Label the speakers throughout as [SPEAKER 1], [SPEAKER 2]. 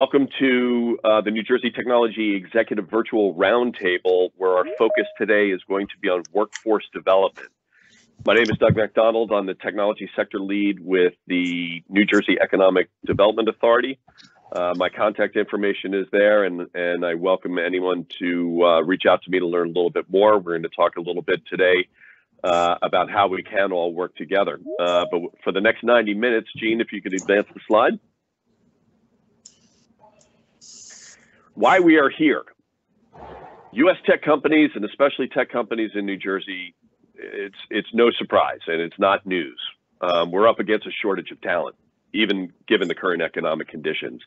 [SPEAKER 1] Welcome to the New Jersey Technology Executive Virtual Roundtable, where our focus today is going to be on workforce development. My name is Doug McDonald. I'm the technology sector lead with the New Jersey Economic Development Authority. My contact information is there, and I welcome anyone to reach out to me to learn a little bit more. We're going to talk a little bit today about how we can all work together. But for the next 90 minutes, Gene, if you could advance the slide. Why we are here. U.S. tech companies, and especially tech companies in New Jersey, it's no surprise, and it's not news. We're up against a shortage of talent, even given the current economic conditions.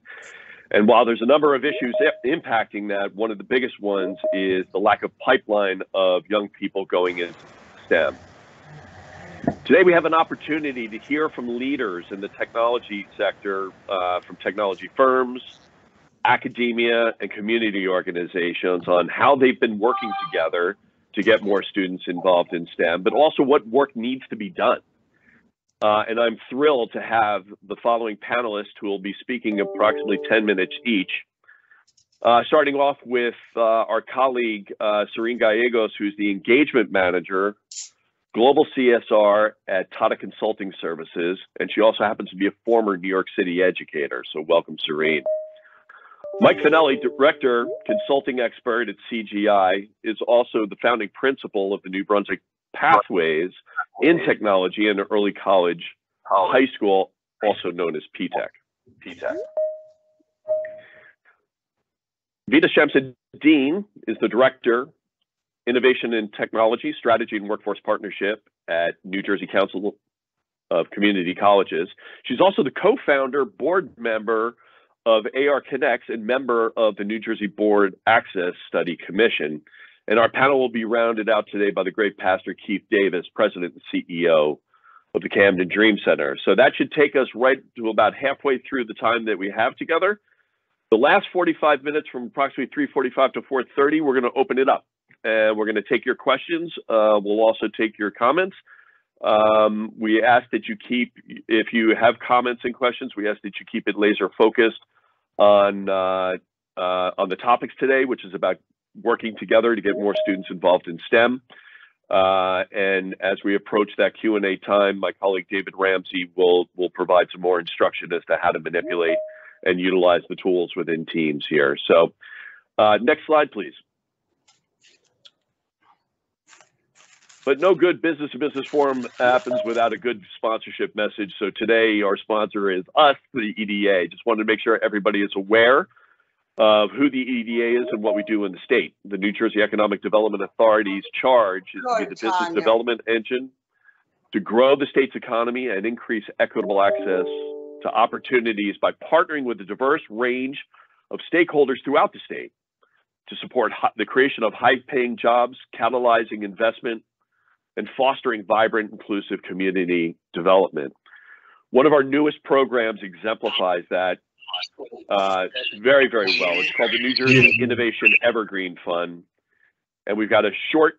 [SPEAKER 1] And while there's a number of issues impacting that, one of the biggest ones is the lack of pipeline of young people going into STEM. Today, we have an opportunity to hear from leaders in the technology sector, from technology firms, academia, and community organizations on how they've been working together to get more students involved in STEM, but also what work needs to be done. And I'm thrilled to have the following panelists who will be speaking approximately 10 minutes each. Starting off with our colleague, Serene Gallegos, who's the engagement manager, global CSR at Tata Consulting Services, and she also happens to be a former New York City educator, so welcome, Serene. Mike Finelli, Director, Consulting Expert at CGI, is also the founding principal of the New Brunswick Pathways in Technology and Early College High School, also known as PTech. Vita Shamsuddin is the Director, Innovation and Technology, Strategy and Workforce Partnership at New Jersey Council of Community Colleges. She's also the co-founder, board member of AR Connects and member of the New Jersey Board Access Study Commission. And our panel will be rounded out today by the great Pastor Keith Davis, President and CEO of the Camden Dream Center. So that should take us right to about halfway through the time that we have together. The last 45 minutes, from approximately 3:45 to 4:30, we're going to open it up. And we're going to take your questions. We'll also take your comments. We ask that you keep, if you have comments and questions, we ask that you keep it laser focused on the topics today, which is about working together to get more students involved in STEM. And as we approach that Q&A time, my colleague David Ramsey will provide some more instruction as to how to manipulate and utilize the tools within Teams here. So next slide, please. But no good business-to-business forum happens without a good sponsorship message. So today, our sponsor is us, the EDA. Just wanted to make sure everybody is aware of who the EDA is and what we do in the state. The New Jersey Economic Development Authority's charge is to be the business development engine to grow the state's economy and increase equitable access to opportunities by partnering with a diverse range of stakeholders throughout the state to support the creation of high-paying jobs, catalyzing investment, and fostering vibrant, inclusive community development. One of our newest programs exemplifies that very, very well. It's called the New Jersey Innovation Evergreen Fund. And we've got a short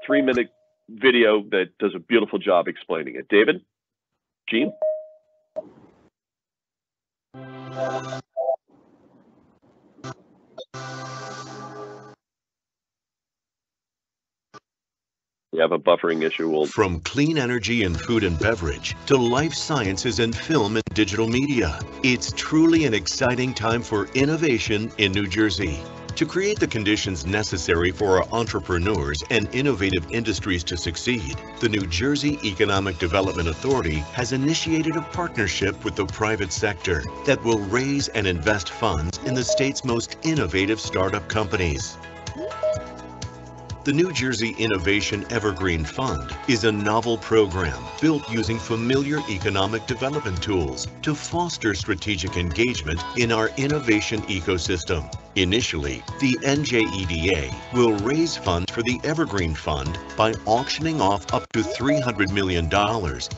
[SPEAKER 1] 3-minute video that does a beautiful job explaining it. David? Gene? We have a buffering issue.
[SPEAKER 2] From clean energy and food and beverage to life sciences and film and digital media, it's truly an exciting time for innovation in New Jersey. To create the conditions necessary for our entrepreneurs and innovative industries to succeed, the New Jersey Economic Development Authority has initiated a partnership with the private sector that will raise and invest funds in the state's most innovative startup companies. The New Jersey Innovation Evergreen Fund is a novel program built using familiar economic development tools to foster strategic engagement in our innovation ecosystem. Initially, the NJEDA will raise funds for the Evergreen Fund by auctioning off up to $300 million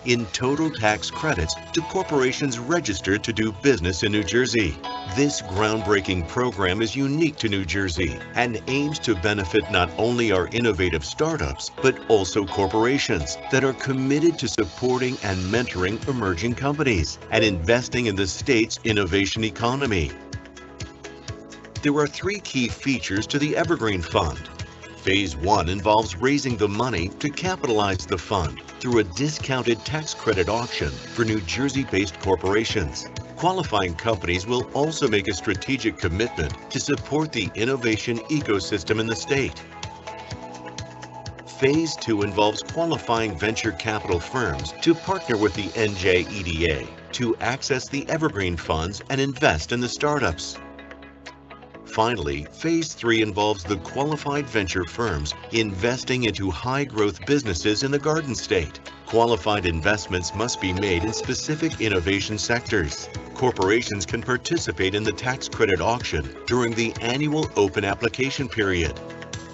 [SPEAKER 2] in total tax credits to corporations registered to do business in New Jersey. This groundbreaking program is unique to New Jersey and aims to benefit not only our innovative startups, but also corporations that are committed to supporting and mentoring emerging companies and investing in the state's innovation economy. There are three key features to the Evergreen Fund. Phase 1 involves raising the money to capitalize the fund through a discounted tax credit auction for New Jersey-based corporations. Qualifying companies will also make a strategic commitment to support the innovation ecosystem in the state. Phase 2 involves qualifying venture capital firms to partner with the NJEDA to access the Evergreen funds and invest in the startups. Finally, Phase 3 involves the qualified venture firms investing into high-growth businesses in the Garden State. Qualified investments must be made in specific innovation sectors. Corporations can participate in the tax credit auction during the annual open application period.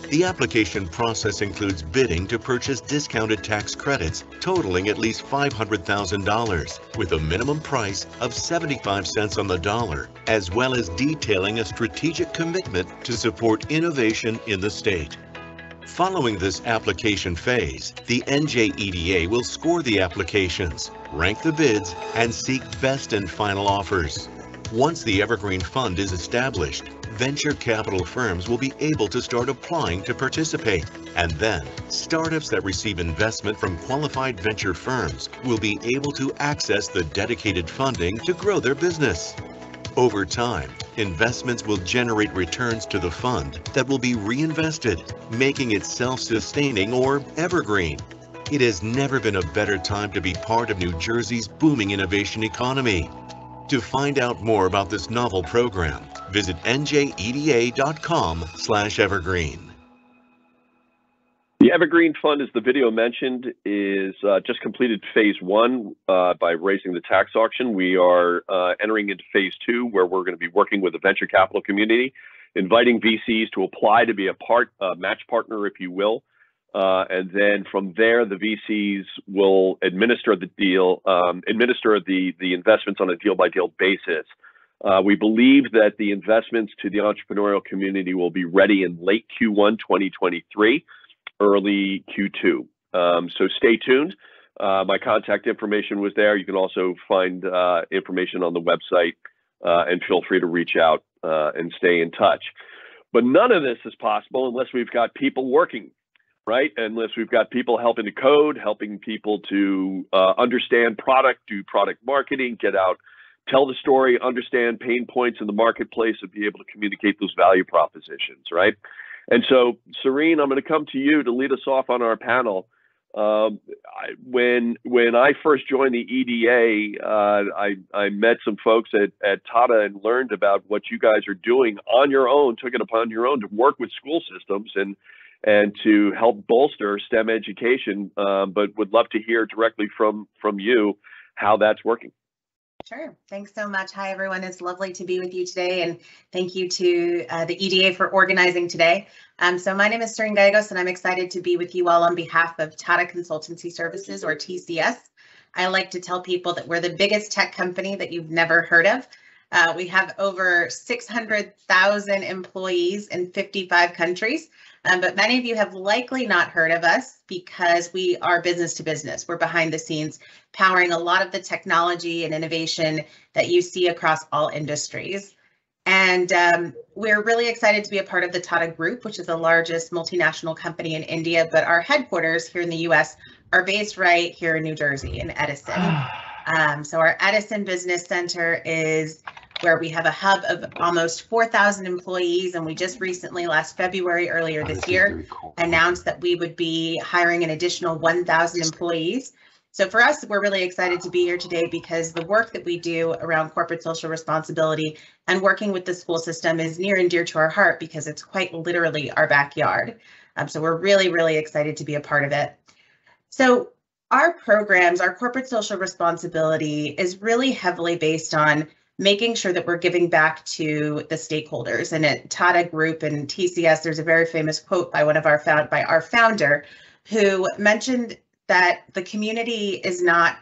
[SPEAKER 2] The application process includes bidding to purchase discounted tax credits totaling at least $500,000 with a minimum price of 75 cents on the dollar, as well as detailing a strategic commitment to support innovation in the state. Following this application phase, the NJEDA will score the applications, rank the bids, and seek best and final offers. Once the Evergreen Fund is established, venture capital firms will be able to start applying to participate. And then, startups that receive investment from qualified venture firms will be able to access the dedicated funding to grow their business. Over time, investments will generate returns to the fund that will be reinvested, making it self-sustaining or evergreen. It has never been a better time to be part of New Jersey's booming innovation economy. To find out more about this novel program, visit njeda.com/evergreen.
[SPEAKER 1] The Evergreen Fund, as the video mentioned, is just completed phase 1 by raising the tax auction. We are entering into phase 2, where we're going to be working with the venture capital community, inviting VCs to apply to be a match partner, if you will. And then from there, the VCs will administer the deal, administer the investments on a deal-by-deal basis. We believe that the investments to the entrepreneurial community will be ready in late Q1 2023, early Q2. So stay tuned. My contact information was there. You can also find information on the website, and feel free to reach out and stay in touch. But none of this is possible unless we've got people working, right? Unless we've got people helping to code, helping people to understand product, do product marketing, get out, tell the story, understand pain points in the marketplace, and be able to communicate those value propositions, right? And so, Serene, I'm going to come to you to lead us off on our panel. When I first joined the EDA, I met some folks at TADA and learned about what you guys are doing on your own, took it upon your own to work with school systems and to help bolster STEM education, but would love to hear directly from you how that's working.
[SPEAKER 3] Sure. Thanks so much. Hi, everyone. It's lovely to be with you today. And thank you to the EDA for organizing today. So my name is Serene Gallegos, and I'm excited to be with you all on behalf of TADA Consultancy Services, or TCS. I like to tell people that we're the biggest tech company that you've never heard of. We have over 600,000 employees in 55 countries. But many of you have likely not heard of us because we are business to business. We're behind the scenes, powering a lot of the technology and innovation that you see across all industries. And we're really excited to be a part of the TADA Group, which is the largest multinational company in India, but our headquarters here in the US are based right here in New Jersey in Edison. So our Edison Business Center is where we have a hub of almost 4,000 employees. And we just recently, last February, earlier this year, announced that we would be hiring an additional 1,000 employees. So for us, we're really excited to be here today because the work that we do around corporate social responsibility and working with the school system is near and dear to our heart because it's quite literally our backyard. So we're really, really excited to be a part of it. So our programs, our corporate social responsibility is really heavily based on making sure that we're giving back to the stakeholders. And at TADA Group and TCS, there's a very famous quote by our founder, who mentioned that the community is not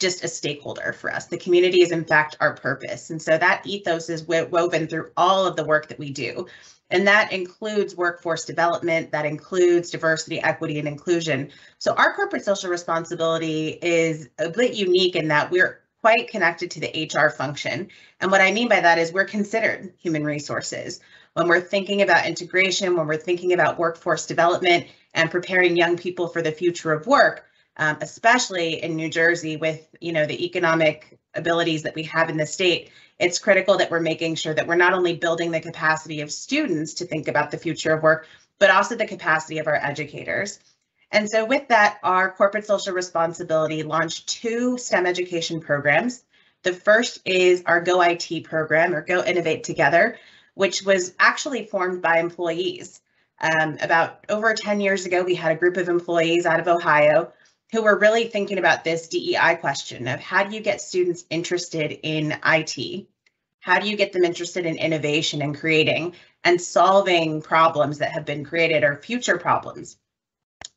[SPEAKER 3] just a stakeholder for us. The community is in fact our purpose. And so that ethos is woven through all of the work that we do. And that includes workforce development, that includes diversity, equity, and inclusion. So our corporate social responsibility is a bit unique in that we're quite connected to the HR function. And what I mean by that is we're considered human resources. When we're thinking about integration, when we're thinking about workforce development and preparing young people for the future of work, especially in New Jersey with, the economic abilities that we have in the state, it's critical that we're making sure that we're not only building the capacity of students to think about the future of work, but also the capacity of our educators. And so with that, our corporate social responsibility launched 2 STEM education programs. The first is our Go IT program, or Go Innovate Together, which was actually formed by employees. About over 10 years ago, we had a group of employees out of Ohio who were really thinking about this DEI question of how do you get students interested in IT? How do you get them interested in innovation and creating and solving problems that have been created or future problems?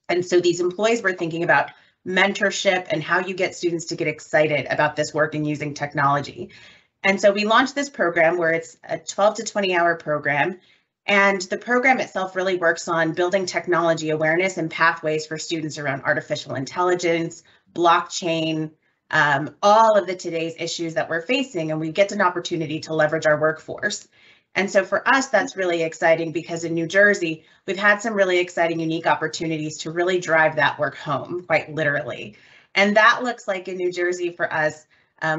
[SPEAKER 3] And so these employees were thinking about mentorship and how you get students to get excited about this work and using technology. And so we launched this program where it's a 12 to 20 hour program. And the program itself really works on building technology awareness and pathways for students around artificial intelligence, blockchain, all of today's issues that we're facing, and we get an opportunity to leverage our workforce. And so for us, that's really exciting because in New Jersey, we've had some really exciting, unique opportunities to really drive that work home, quite literally. And that looks like in New Jersey for us,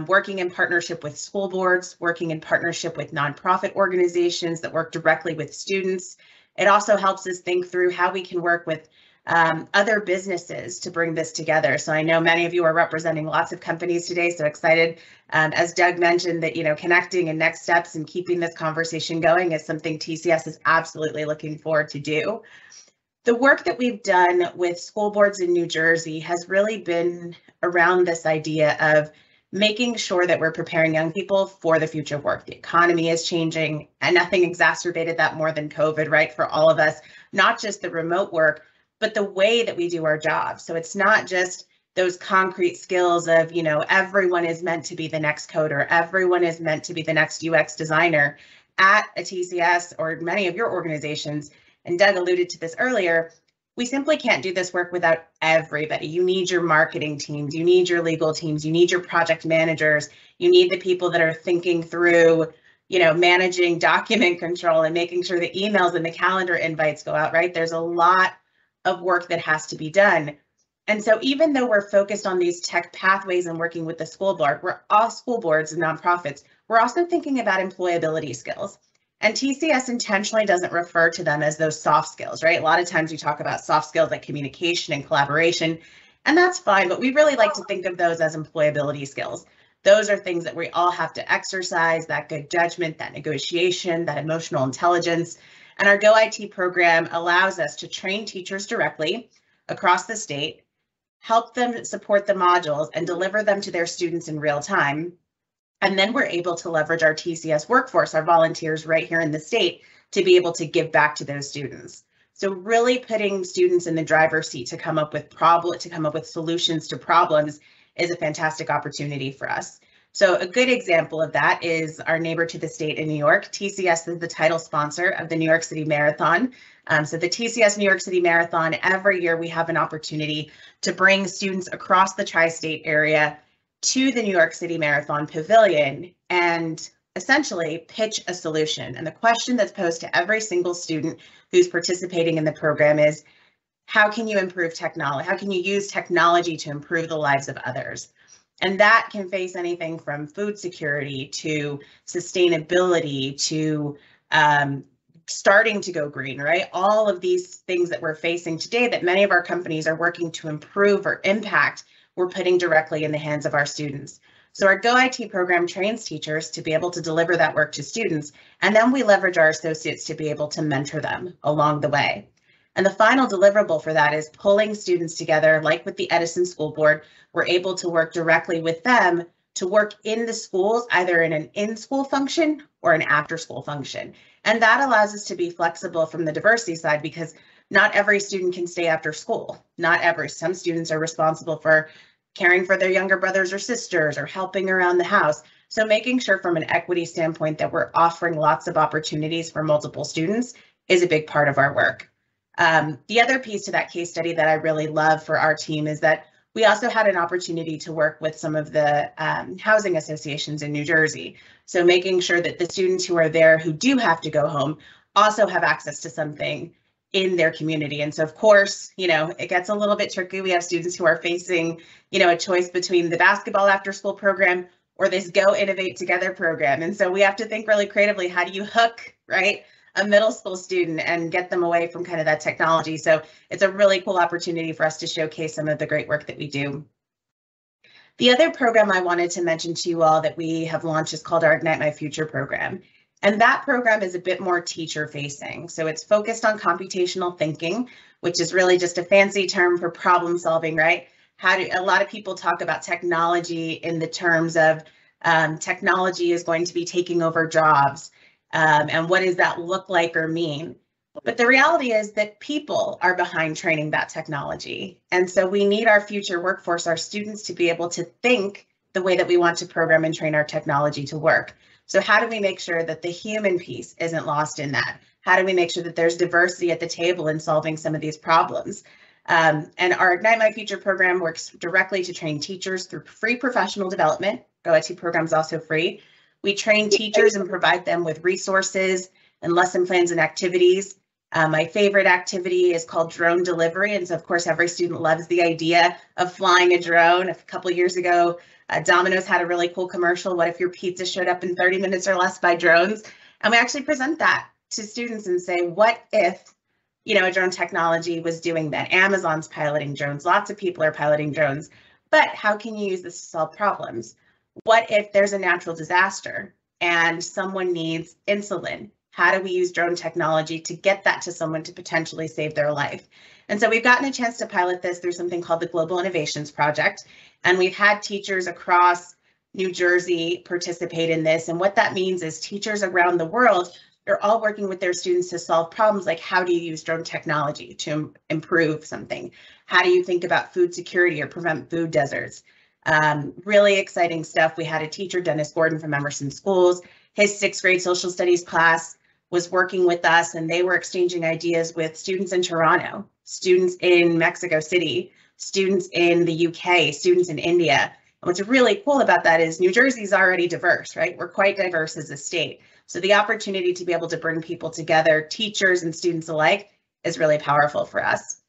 [SPEAKER 3] working in partnership with school boards, working in partnership with nonprofit organizations that work directly with students. It also helps us think through how we can work with other businesses to bring this together. So I know many of you are representing lots of companies today, so excited, as Doug mentioned, that connecting and next steps and keeping this conversation going is something TCS is absolutely looking forward to do. The work that we've done with school boards in New Jersey has really been around this idea of making sure that we're preparing young people for the future of work. The economy is changing, and nothing exacerbated that more than COVID, right? For all of us, not just the remote work, but the way that we do our jobs. So it's not just those concrete skills of, everyone is meant to be the next coder, everyone is meant to be the next UX designer at a TCS or many of your organizations. And Doug alluded to this earlier. We simply can't do this work without everybody. You need your marketing teams, you need your legal teams, you need your project managers, you need the people that are thinking through, managing document control and making sure the emails and the calendar invites go out, right? There's a lot of work that has to be done. And so even though we're focused on these tech pathways and working with the school board, we're all school boards and nonprofits, we're also thinking about employability skills. And TCS intentionally doesn't refer to them as those soft skills, right? A lot of times we talk about soft skills like communication and collaboration, and that's fine, but we really like to think of those as employability skills. Those are things that we all have to exercise, that good judgment, that negotiation, that emotional intelligence. And our Go IT program allows us to train teachers directly across the state, help them support the modules and deliver them to their students in real time. And then we're able to leverage our TCS workforce, our volunteers right here in the state, to be able to give back to those students. So really putting students in the driver's seat to come up with solutions to problems is a fantastic opportunity for us. So a good example of that is our neighbor to the state in New York. TCS is the title sponsor of the New York City Marathon. So the TCS New York City Marathon, every year we have an opportunity to bring students across the tri-state area to the New York City Marathon Pavilion and essentially pitch a solution. And the question that's posed to every single student who's participating in the program is, how can you improve technology? How can you use technology to improve the lives of others? And that can face anything from food security to sustainability to starting to go green, right? All of these things that we're facing today that many of our companies are working to improve or impact, we're putting directly in the hands of our students. So our Go IT program trains teachers to be able to deliver that work to students, and then we leverage our associates to be able to mentor them along the way. And the final deliverable for that is pulling students together, like with the Edison School Board. We're able to work directly with them to work in the schools, either in an in-school function or an after-school function. And that allows us to be flexible from the diversity side because not every student can stay after school. Some students are responsible for caring for their younger brothers or sisters or helping around the house. So making sure from an equity standpoint that we're offering lots of opportunities for multiple students is a big part of our work. The other piece to that case study that I really love for our team is that we also had an opportunity to work with some of the housing associations in New Jersey. So making sure that the students who are there who do have to go home also have access to something in their community. And so, of course, it gets a little bit tricky. We have students who are facing, a choice between the basketball after school program or this Go Innovate Together program. And so we have to think really creatively, how do you hook, right, a middle school student and get them away from kind of that technology? So it's a really cool opportunity for us to showcase some of the great work that we do. The other program I wanted to mention to you all that we have launched is called our Ignite My Future program. And that program is a bit more teacher facing. So it's focused on computational thinking, which is really just a fancy term for problem solving, right? A lot of people talk about technology in the terms of technology is going to be taking over jobs. And what does that look like or mean? But the reality is that people are behind training that technology. And so we need our future workforce, our students, to be able to think the way that we want to program and train our technology to work. So how do we make sure that the human piece isn't lost in that? How do we make sure that there's diversity at the table in solving some of these problems? And our Ignite My Future program works directly to train teachers through free professional development. Go-IT program is also free. We train teachers and provide them with resources and lesson plans and activities. My favorite activity is called drone delivery. And so, of course, every student loves the idea of flying a drone. A couple of years ago, Domino's had a really cool commercial. What if your pizza showed up in 30 minutes or less by drones? And we actually present that to students and say, what if, a drone technology was doing that? Amazon's piloting drones. Lots of people are piloting drones. But how can you use this to solve problems? What if there's a natural disaster and someone needs insulin? How do we use drone technology to get that to someone to potentially save their life? And so we've gotten a chance to pilot this through something called the Global Innovations Project. And we've had teachers across New Jersey participate in this. And what that means is teachers around the world, they're all working with their students to solve problems like, how do you use drone technology to improve something? How do you think about food security or prevent food deserts? Really exciting stuff. We had a teacher, Dennis Gordon from Emerson Schools. His 6th grade social studies class was working with us, and they were exchanging ideas with students in Toronto, students in Mexico City, students in the UK, students in India. And what's really cool about that is New Jersey's already diverse, right? We're quite diverse as a state. So the opportunity to be able to bring people together, teachers and students alike, is really powerful for us.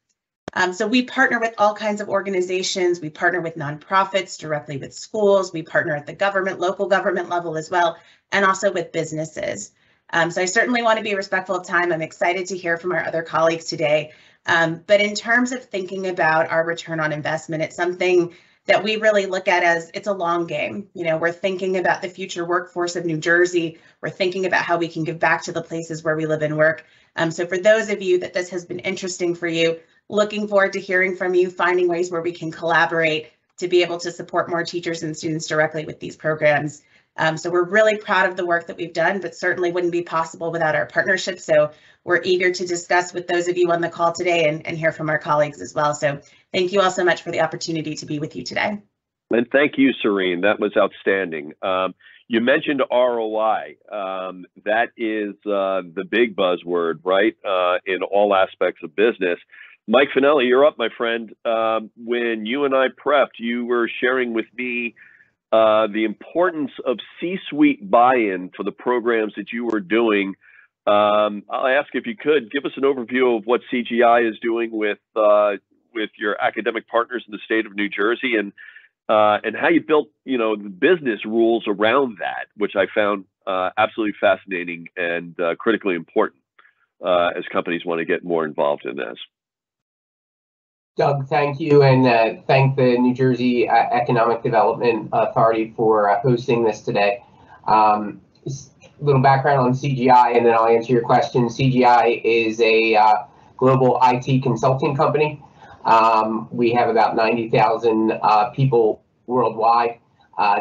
[SPEAKER 3] So we partner with all kinds of organizations. We partner with nonprofits, directly with schools. We partner at the government, local government level as well, and also with businesses. So I certainly want to be respectful of time. I'm excited to hear from our other colleagues today. But in terms of thinking about our return on investment, it's something that we really look at as it's a long game. We're thinking about the future workforce of New Jersey. We're thinking about how we can give back to the places where we live and work. So for those of you that this has been interesting for you, looking forward to hearing from you, finding ways where we can collaborate to be able to support more teachers and students directly with these programs. So we're really proud of the work that we've done, but certainly wouldn't be possible without our partnership. So we're eager to discuss with those of you on the call today and hear from our colleagues as well. So thank you all so much for the opportunity to be with you today.
[SPEAKER 1] And thank you, Serene. That was outstanding. You mentioned ROI. That is the big buzzword, right, in all aspects of business. Mike Finelli, you're up, my friend. When you and I prepped, you were sharing with me the importance of C-suite buy-in for the programs that you were doing. I'll ask if you could give us an overview of what CGI is doing with your academic partners in the state of New Jersey, and how you built, the business rules around that, which I found absolutely fascinating and critically important as companies want to get more involved in this.
[SPEAKER 4] Doug, thank you, and thank the New Jersey Economic Development Authority for hosting this today. A little background on CGI, and then I'll answer your question. CGI is a global IT consulting company. We have about 90,000 people worldwide,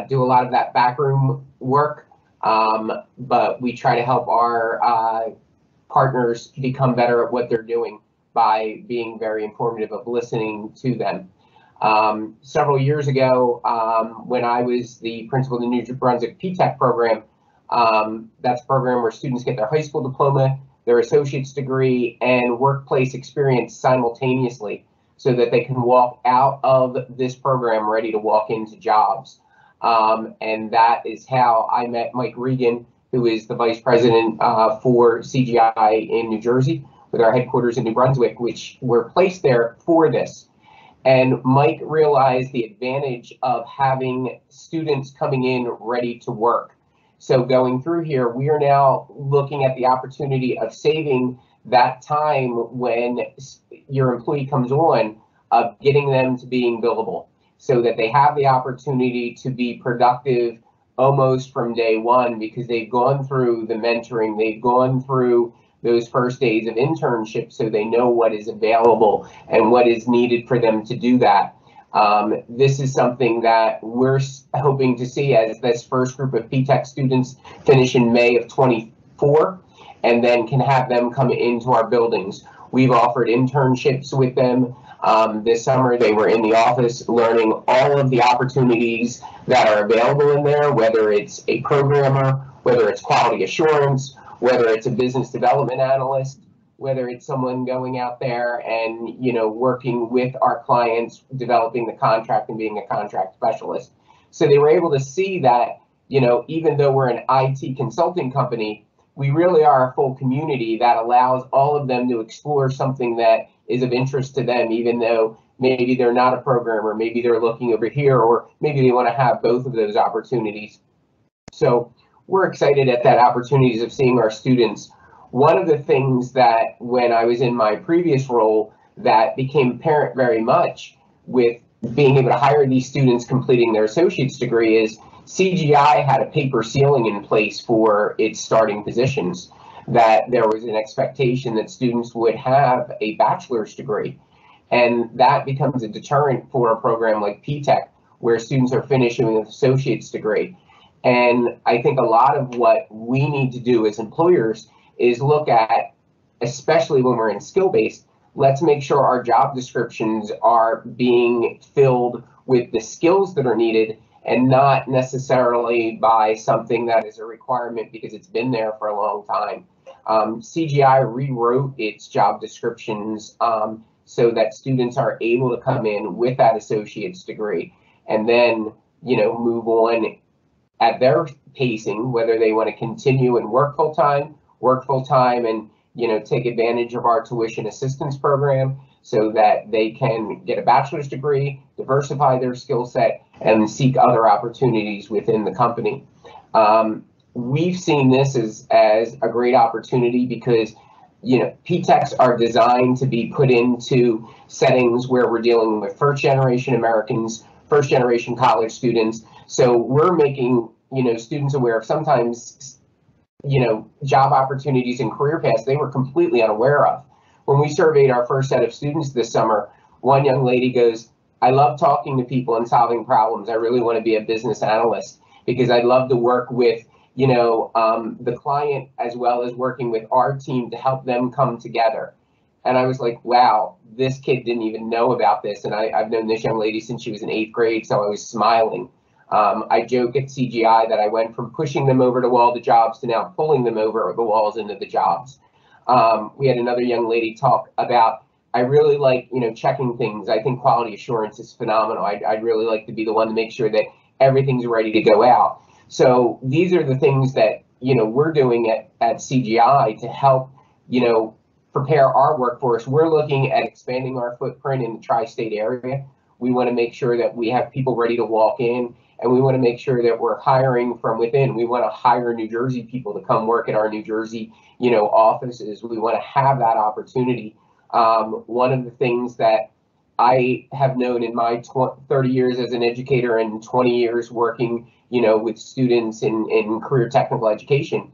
[SPEAKER 4] do a lot of that backroom work, but we try to help our partners become better at what they're doing by being very informative of listening to them. Several years ago, when I was the principal of the New Brunswick P-TECH program, that's a program where students get their high school diploma, their associate's degree, and workplace experience simultaneously. so that they can walk out of this program ready to walk into jobs. And that is how I met Mike Regan, who is the vice president for CGI in New Jersey, with our headquarters in New Brunswick, which were placed there for this. And Mike realized the advantage of having students coming in ready to work. So going through here, we are now looking at the opportunity of saving that time when your employee comes on, of getting them to being billable, so that they have the opportunity to be productive almost from day one, because they've gone through the mentoring, they've gone through those first days of internship, so they know what is available and what is needed for them to do that. This is something that we're hoping to see as this first group of P-TECH students finish in May of 24, and then can have them come into our buildings. We've offered internships with them. This summer, they were in the office learning all of the opportunities that are available in there, whether it's a programmer, whether it's quality assurance, whether it's a business development analyst, whether it's someone going out there and, you know, working with our clients, developing the contract and being a contract specialist. So they were able to see that, you know, even though we're an IT consulting company, we really are a full community that allows all of them to explore something that is of interest to them, even though maybe they're not a programmer, maybe they're looking over here, or maybe they want to have both of those opportunities. So we're excited at that opportunities of seeing our students. One of the things that when I was in my previous role that became apparent very much with being able to hire these students completing their associate's degree is CGI had a paper ceiling in place for its starting positions, that there was an expectation that students would have a bachelor's degree. And that becomes a deterrent for a program like P-TECH, where students are finishing with an associate's degree. And I think a lot of what we need to do as employers is look at, especially when we're in skill-based, let's make sure our job descriptions are being filled with the skills that are needed and not necessarily by something that is a requirement because it's been there for a long time. CGI rewrote its job descriptions so that students are able to come in with that associate's degree and then, you know, move on at their pacing, whether they want to continue and work full time and, you know, take advantage of our tuition assistance program so that they can get a bachelor's degree, diversify their skill set, and seek other opportunities within the company. We've seen this as a great opportunity because, you know, P-TECHs are designed to be put into settings where we're dealing with first generation Americans, first generation college students. So we're making, you know, students aware of sometimes, you know, job opportunities and career paths they were completely unaware of. When we surveyed our first set of students this summer, one young lady goes, "I love talking to people and solving problems. I really want to be a business analyst because I'd love to work with, you know, the client as well as working with our team to help them come together." And I was like, wow, this kid didn't even know about this. And I've known this young lady since she was in 8th grade, so I was smiling. I joke at CGI that I went from pushing them over the wall to jobs to now pulling them over the walls into the jobs. We had another young lady talk about, I really like, you know, checking things. I think quality assurance is phenomenal. I'd really like to be the one to make sure that everything's ready to go out. So these are the things that, you know, we're doing at CGI to help, you know, prepare our workforce. We're looking at expanding our footprint in the tri-state area. We want to make sure that we have people ready to walk in, and we want to make sure that we're hiring from within. We want to hire New Jersey people to come work at our New Jersey, you know, offices. We want to have that opportunity. One of the things that I have known in my 30 years as an educator and 20 years working, you know, with students in career technical education,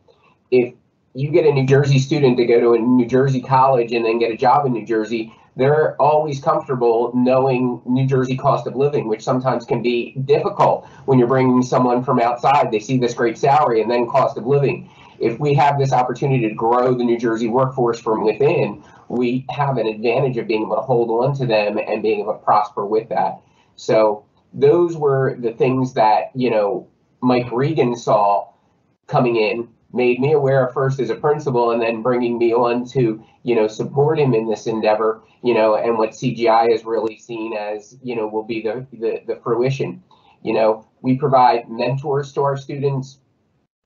[SPEAKER 4] if you get a New Jersey student to go to a New Jersey college and then get a job in New Jersey, they're always comfortable knowing New Jersey cost of living, which sometimes can be difficult when you're bringing someone from outside. They see this great salary and then cost of living. If we have this opportunity to grow the New Jersey workforce from within, we have an advantage of being able to hold on to them and being able to prosper with that. So those were the things that, you know, Mike Regan saw coming in. made me aware first as a principal, and then bringing me on to, support him in this endeavor, and what CGI is really seen as, will be the fruition. We provide mentors to our students.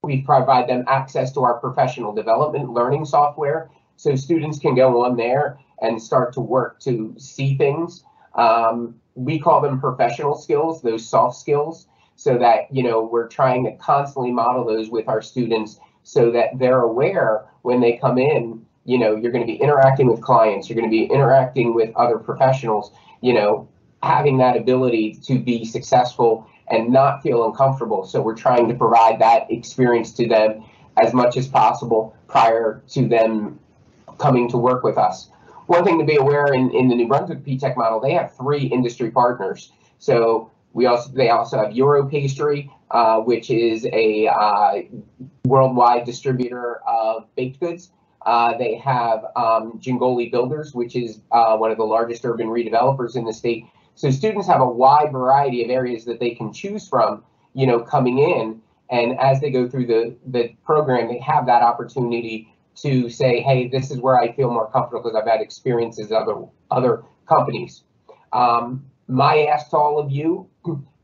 [SPEAKER 4] We provide them access to our professional development learning software, so students can go on there and start to work to see things. We call them professional skills, those soft skills, so that, we're trying to constantly model those with our students so that they're aware when they come in, you're going to be interacting with clients, you're going to be interacting with other professionals, having that ability to be successful and not feel uncomfortable. So we're trying to provide that experience to them as much as possible prior to them coming to work with us. One thing to be aware in the New Brunswick P-TECH model, they have 3 industry partners. So they also have Euro Pastry, which is a worldwide distributor of baked goods. They have Jingoli Builders, which is one of the largest urban redevelopers in the state. So students have a wide variety of areas that they can choose from, coming in. And as they go through the program, they have that opportunity to say, hey, this is where I feel more comfortable because I've had experiences at other companies. My ask to all of you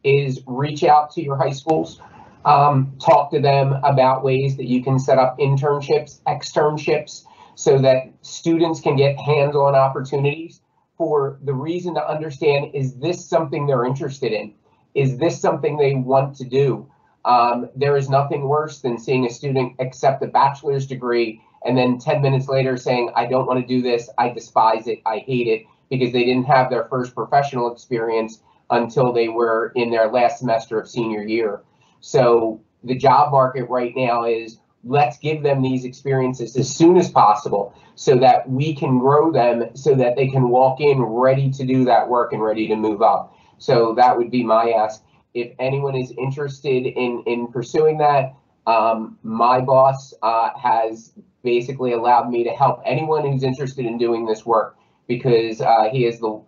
[SPEAKER 4] is reach out to your high schools, talk to them about ways that you can set up internships, externships, so that students can get hands-on opportunities for the reason to understand, is this something they're interested in? Is this something they want to do? There is nothing worse than seeing a student accept a bachelor's degree and then 10 minutes later saying, I don't want to do this, I despise it, I hate it, because they didn't have their first professional experience until they were in their last semester of senior year. So the job market right now is, let's give them these experiences as soon as possible so that we can grow them so that they can walk in ready to do that work and ready to move up. So that would be my ask. If anyone is interested in pursuing that, my boss has basically allowed me to help anyone who's interested in doing this work, because he is the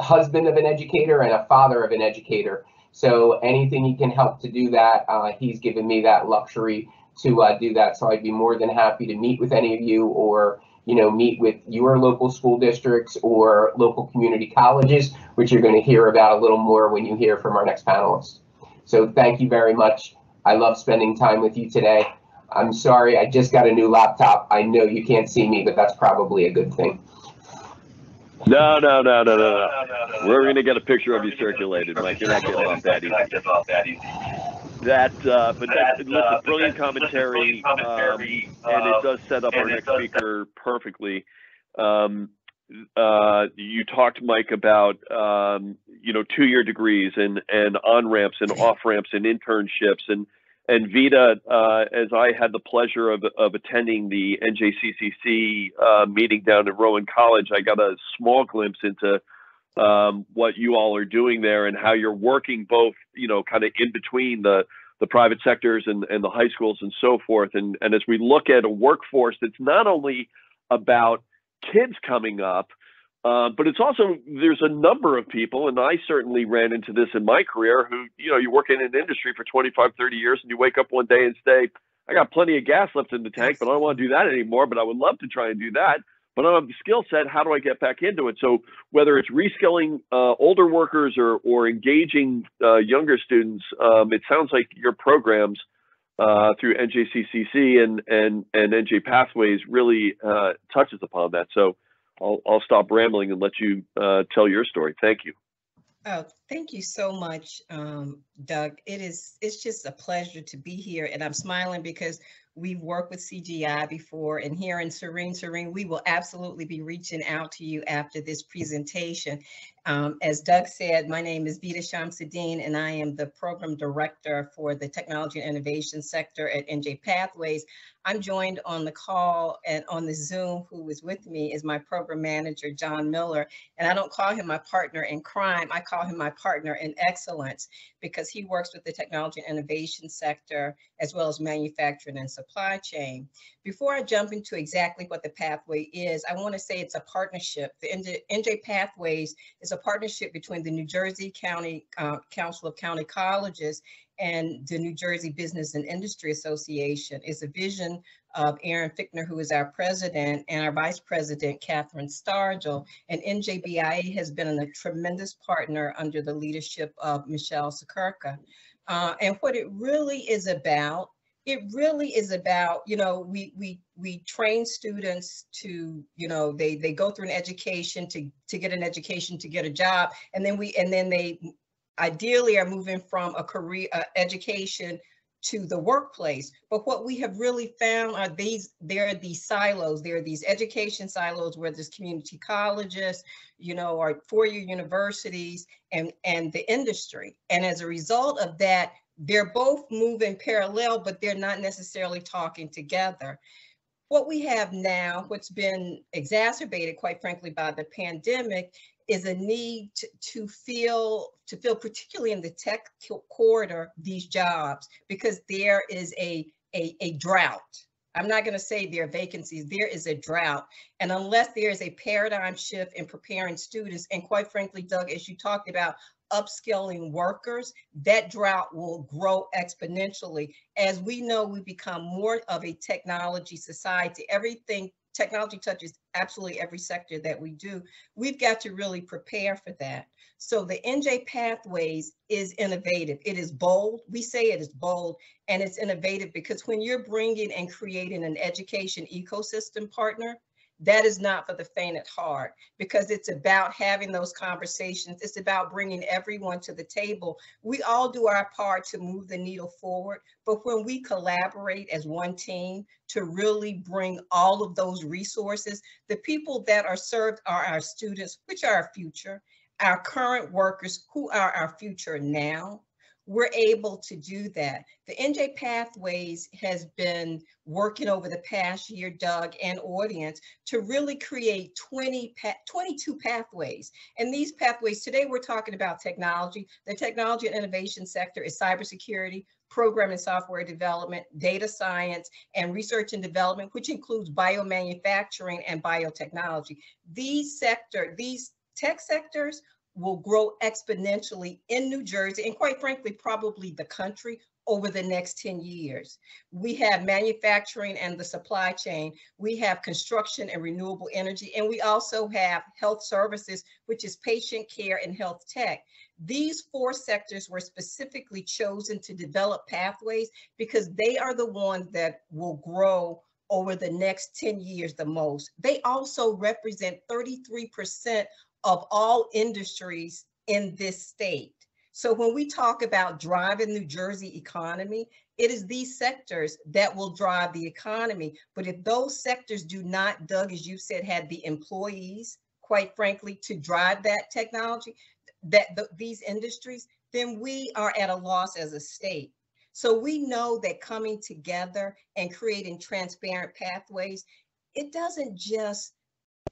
[SPEAKER 4] husband of an educator and a father of an educator. So anything he can help to do that, he's given me that luxury to do that. So I'd be more than happy to meet with any of you, or meet with your local school districts or local community colleges, which you're going to hear about a little more when you hear from our next panelist. So thank you very much. I love spending time with you today. I'm sorry, I just got a new laptop. I know you can't see me, but that's probably a good thing.
[SPEAKER 1] No. We're going to get a picture of you circulated, Mike. You're not getting off that easy. Listen, brilliant commentary, and it does set up our next speaker perfectly. You talked, Mike, about 2-year degrees and on-ramps and off-ramps and internships, and Vida, as I had the pleasure of attending the NJCCC meeting down at Rowan College, I got a small glimpse into what you all are doing there and how you're working both, kind of in between the private sectors and the high schools and so forth. And as we look at a workforce that's not only about kids coming up, but it's also, there's a number of people, and I certainly ran into this in my career, who, you work in an industry for 25, 30 years and you wake up one day and say, I got plenty of gas left in the tank, but I don't want to do that anymore, but I would love to try and do that. But I don't have the skill set. How do I get back into it? So whether it's reskilling older workers or engaging younger students, it sounds like your programs through NJCCC and NJ Pathways really touches upon that. So I'll stop rambling and let you tell your story. Thank you.
[SPEAKER 5] Oh, thank you so much, Doug. It's just a pleasure to be here, and I'm smiling because we've worked with CGI before, and here in Serene, we will absolutely be reaching out to you after this presentation. As Doug said, my name is Vida Shamsuddin, and I am the program director for the technology and innovation sector at NJ Pathways. I'm joined on the call and on the Zoom. Who is with me is my program manager, John Miller. And I don't call him my partner in crime. I call him my partner in excellence, because he works with the technology and innovation sector, as well as manufacturing and supply chain. Before I jump into exactly what the pathway is, I want to say it's a partnership. The NJ Pathways is a partnership between the New Jersey County Council of County Colleges and the New Jersey Business and Industry Association. It's a vision of Aaron Fichtner, who is our president, and our vice president, Catherine Stargell. And NJBIA has been a tremendous partner under the leadership of Michelle Sakurka. And what it really is about, we train students to, they go through an education to get an education, to get a job. And then they ideally are moving from a career education to the workplace. But what we have really found are there are these silos. There are these education silos where there's community colleges, or four-year universities and the industry. And as a result of that, they're both moving parallel, but they're not necessarily talking together. What we have now, what's been exacerbated, quite frankly, by the pandemic, is a need to fill, particularly in the tech corridor, these jobs, because there is a drought. I'm not going to say there are vacancies, there is a drought. And unless there is a paradigm shift in preparing students, and quite frankly, Doug, as you talked about, upskilling workers, that drought will grow exponentially. As we know, we become more of a technology society. Technology touches absolutely every sector that we do. We've got to really prepare for that. So the NJ Pathways is innovative. It is bold. We say it is bold, and it's innovative because when you're bringing and creating an education ecosystem partner, that is not for the faint at heart, because it's about having those conversations. It's about bringing everyone to the table. We all do our part to move the needle forward, but when we collaborate as one team to really bring all of those resources, the people that are served are our students, which are our future, our current workers, who are our future now. We're able to do that. The NJ Pathways has been working over the past year, Doug, and audience, to really create 22 pathways. And these pathways, today we're talking about technology. The technology and innovation sector is cybersecurity, program and software development, data science, and research and development, which includes biomanufacturing and biotechnology. These tech sectors will grow exponentially in New Jersey, and quite frankly, probably the country, over the next 10 years. We have manufacturing and the supply chain. We have construction and renewable energy. And we also have health services, which is patient care and health tech. These four sectors were specifically chosen to develop pathways because they are the ones that will grow over the next 10 years the most. They also represent 33% of all industries in this state. So when we talk about driving New Jersey economy, it is these sectors that will drive the economy. But if those sectors do not, Doug, as you said, have the employees, quite frankly, to drive that technology, these industries, then we are at a loss as a state. So we know that coming together and creating transparent pathways, it doesn't just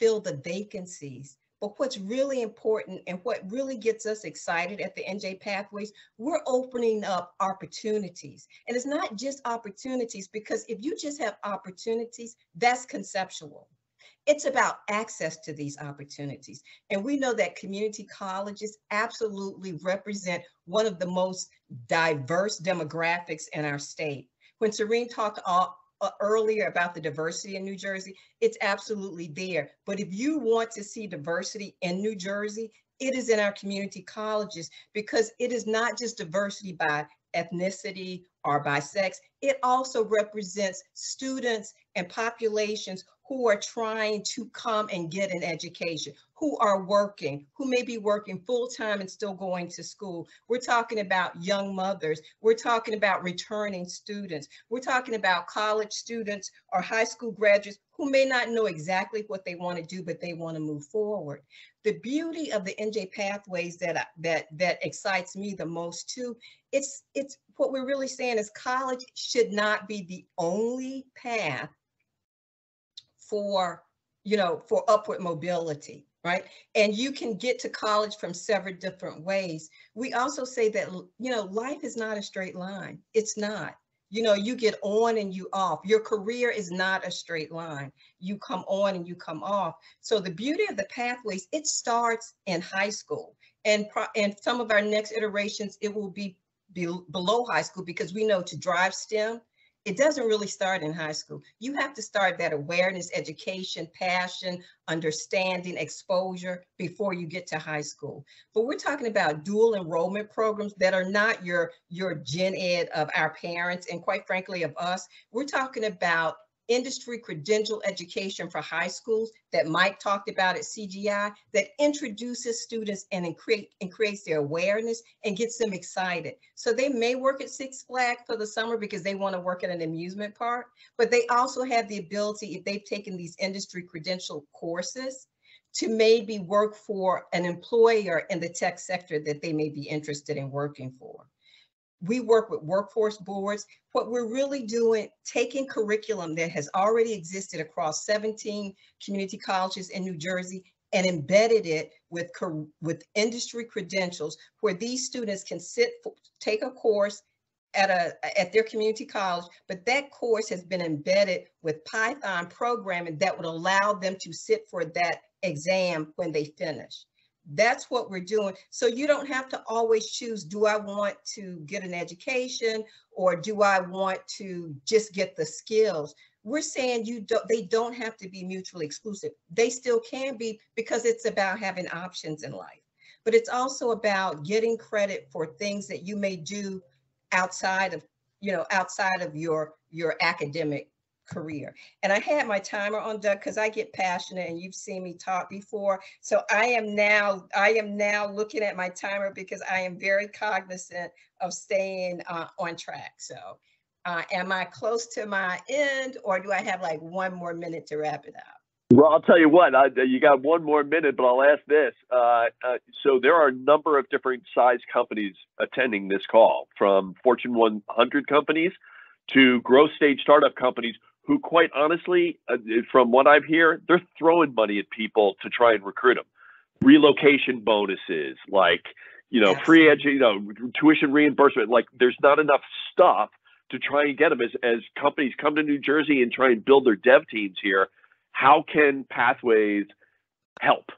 [SPEAKER 5] fill the vacancies. But what's really important and what really gets us excited at the NJ Pathways, we're opening up opportunities. And it's not just opportunities, because if you just have opportunities, that's conceptual. It's about access to these opportunities. And we know that community colleges absolutely represent one of the most diverse demographics in our state. When Serene talked earlier about the diversity in New Jersey, it's absolutely there. But if you want to see diversity in New Jersey, it is in our community colleges, because it is not just diversity by ethnicity or by sex. It also represents students and populations who are trying to come and get an education, who are working, who may be working full-time and still going to school. We're talking about young mothers. We're talking about returning students. We're talking about college students or high school graduates who may not know exactly what they want to do, but they want to move forward. The beauty of the NJ Pathways that excites me the most too, it's what we're really saying is college should not be the only path for upward mobility, right? And you can get to college from several different ways. We also say that, life is not a straight line. It's not. You get on and you off. Your career is not a straight line. You come on and you come off. So the beauty of the pathways, it starts in high school. And some of our next iterations, it will be below high school, because we know to drive STEM, it doesn't really start in high school. You have to start that awareness, education, passion, understanding, exposure before you get to high school. But we're talking about dual enrollment programs that are not your gen ed of our parents and quite frankly of us. We're talking about industry credential education for high schools that Mike talked about at CGI, that introduces students and creates their awareness and gets them excited. So they may work at Six Flags for the summer because they want to work at an amusement park, but they also have the ability, if they've taken these industry credential courses, to maybe work for an employer in the tech sector that they may be interested in working for. We work with workforce boards. What we're really doing, taking curriculum that has already existed across 17 community colleges in New Jersey and embedded it with industry credentials where these students can take a course at their community college, but that course has been embedded with Python programming that would allow them to sit for that exam when they finish. That's what we're doing. So you don't have to always choose, do I want to get an education or do I want to just get the skills? We're saying they don't have to be mutually exclusive. They still can be, because it's about having options in life. But it's also about getting credit for things that you may do outside of your academic career. And I had my timer on, Doug, because I get passionate and you've seen me talk before. So I am now looking at my timer because I am very cognizant of staying on track. So am I close to my end, or do I have like one more minute to wrap it up?
[SPEAKER 1] Well, I'll tell you what, you got one more minute, but I'll ask this. So there are a number of different size companies attending this call, from Fortune 100 companies to growth stage startup companies who, quite honestly, from what I've heard, they're throwing money at people to try and recruit them. Relocation bonuses, like, free tuition reimbursement. Like, there's not enough stuff to try and get them as companies come to New Jersey and try and build their dev teams here. How can Pathways help?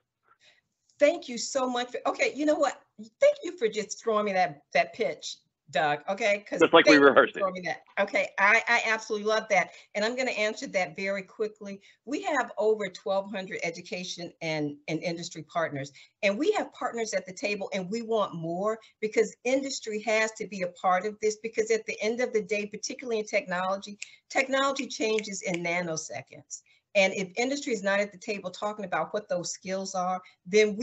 [SPEAKER 5] Thank you so much. Okay, you know what? Thank you for just throwing me that pitch, Doug. Okay, because
[SPEAKER 1] just like we rehearsed it.
[SPEAKER 5] Okay, I absolutely love that, and I'm going to answer that very quickly. We have over 1,200 education and industry partners, and we have partners at the table, and we want more because industry has to be a part of this. Because at the end of the day, particularly in technology changes in nanoseconds. And if industry is not at the table talking about what those skills are, then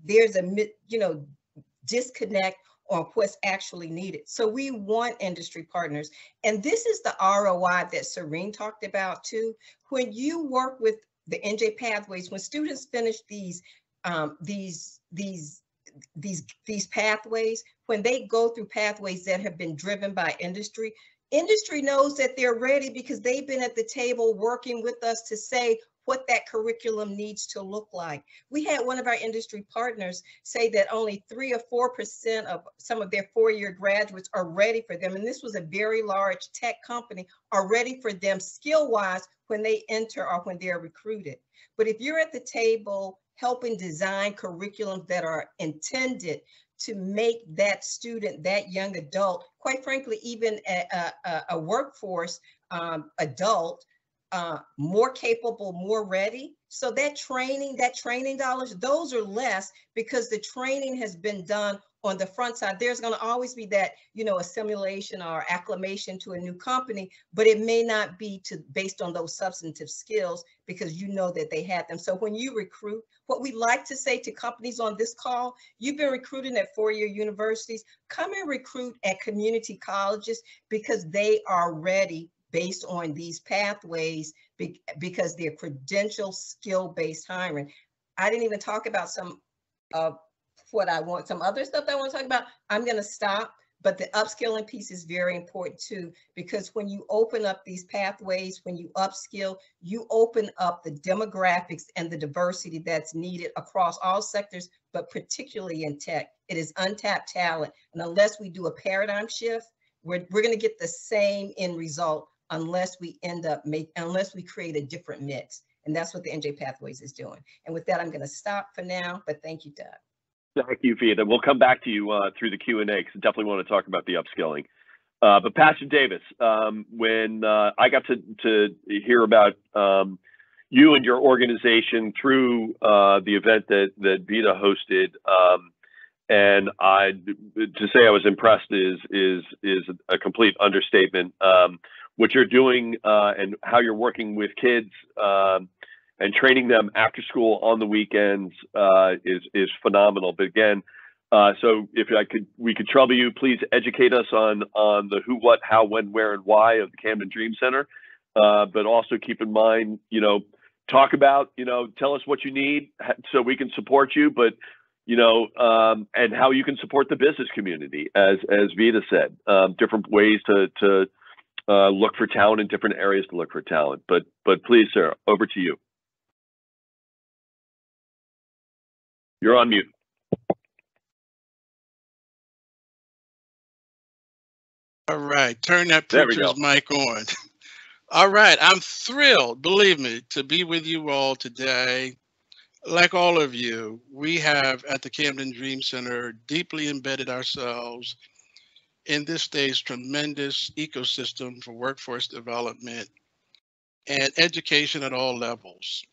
[SPEAKER 5] there's a disconnect on what's actually needed. So we want industry partners. And this is the ROI that Serene talked about too. When you work with the NJ Pathways, when students finish these pathways, when they go through pathways that have been driven by industry knows that they're ready because they've been at the table working with us to say what that curriculum needs to look like. We had one of our industry partners say that only 3 or 4% of some of their 4-year graduates are ready for them. And this was a very large tech company, are ready for them skill-wise when they enter or when they're recruited. But if you're at the table helping design curriculums that are intended to make that student, that young adult, quite frankly, even a workforce adult, more capable, more ready. So that training dollars, those are less because the training has been done on the front side. There's going to always be that, assimilation or acclimation to a new company, but it may not be based on those substantive skills because that they had them. So when you recruit, what we like to say to companies on this call, you've been recruiting at 4-year universities, come and recruit at community colleges because they are ready based on these pathways because they're credential skill-based hiring. I didn't even talk about some of some other stuff that I want to talk about. I'm going to stop, but the upskilling piece is very important too, because when you open up these pathways, when you upskill, you open up the demographics and the diversity that's needed across all sectors, but particularly in tech. It is untapped talent. And unless we do a paradigm shift, we're going to get the same end result unless we create a different mix. And that's what the NJ Pathways is doing. And with that, I'm going to stop for now, but thank you, Doug.
[SPEAKER 1] Thank you, Vida. We'll come back to you through the Q&A because I definitely want to talk about the upskilling. But Pastor Davis, when I got to hear about you and your organization through the event that Vida hosted, and to say I was impressed is a complete understatement. What you're doing and how you're working with kids and training them after school on the weekends is phenomenal. But again, so if we could trouble you, please educate us on the who, what, how, when, where, and why of the Camden Dream Center. But also keep in mind, talk about, tell us what you need so we can support you, but, and how you can support the business community, as Vida said, different ways to look for talent in different areas to look for talent. But please, sir, over to you. You're on mute.
[SPEAKER 6] All right, turn that preacher's mic on. All right, I'm thrilled, believe me, to be with you all today. Like all of you, we have at the Camden Dream Center deeply embedded ourselves in this state's tremendous ecosystem for workforce development and education at all levels.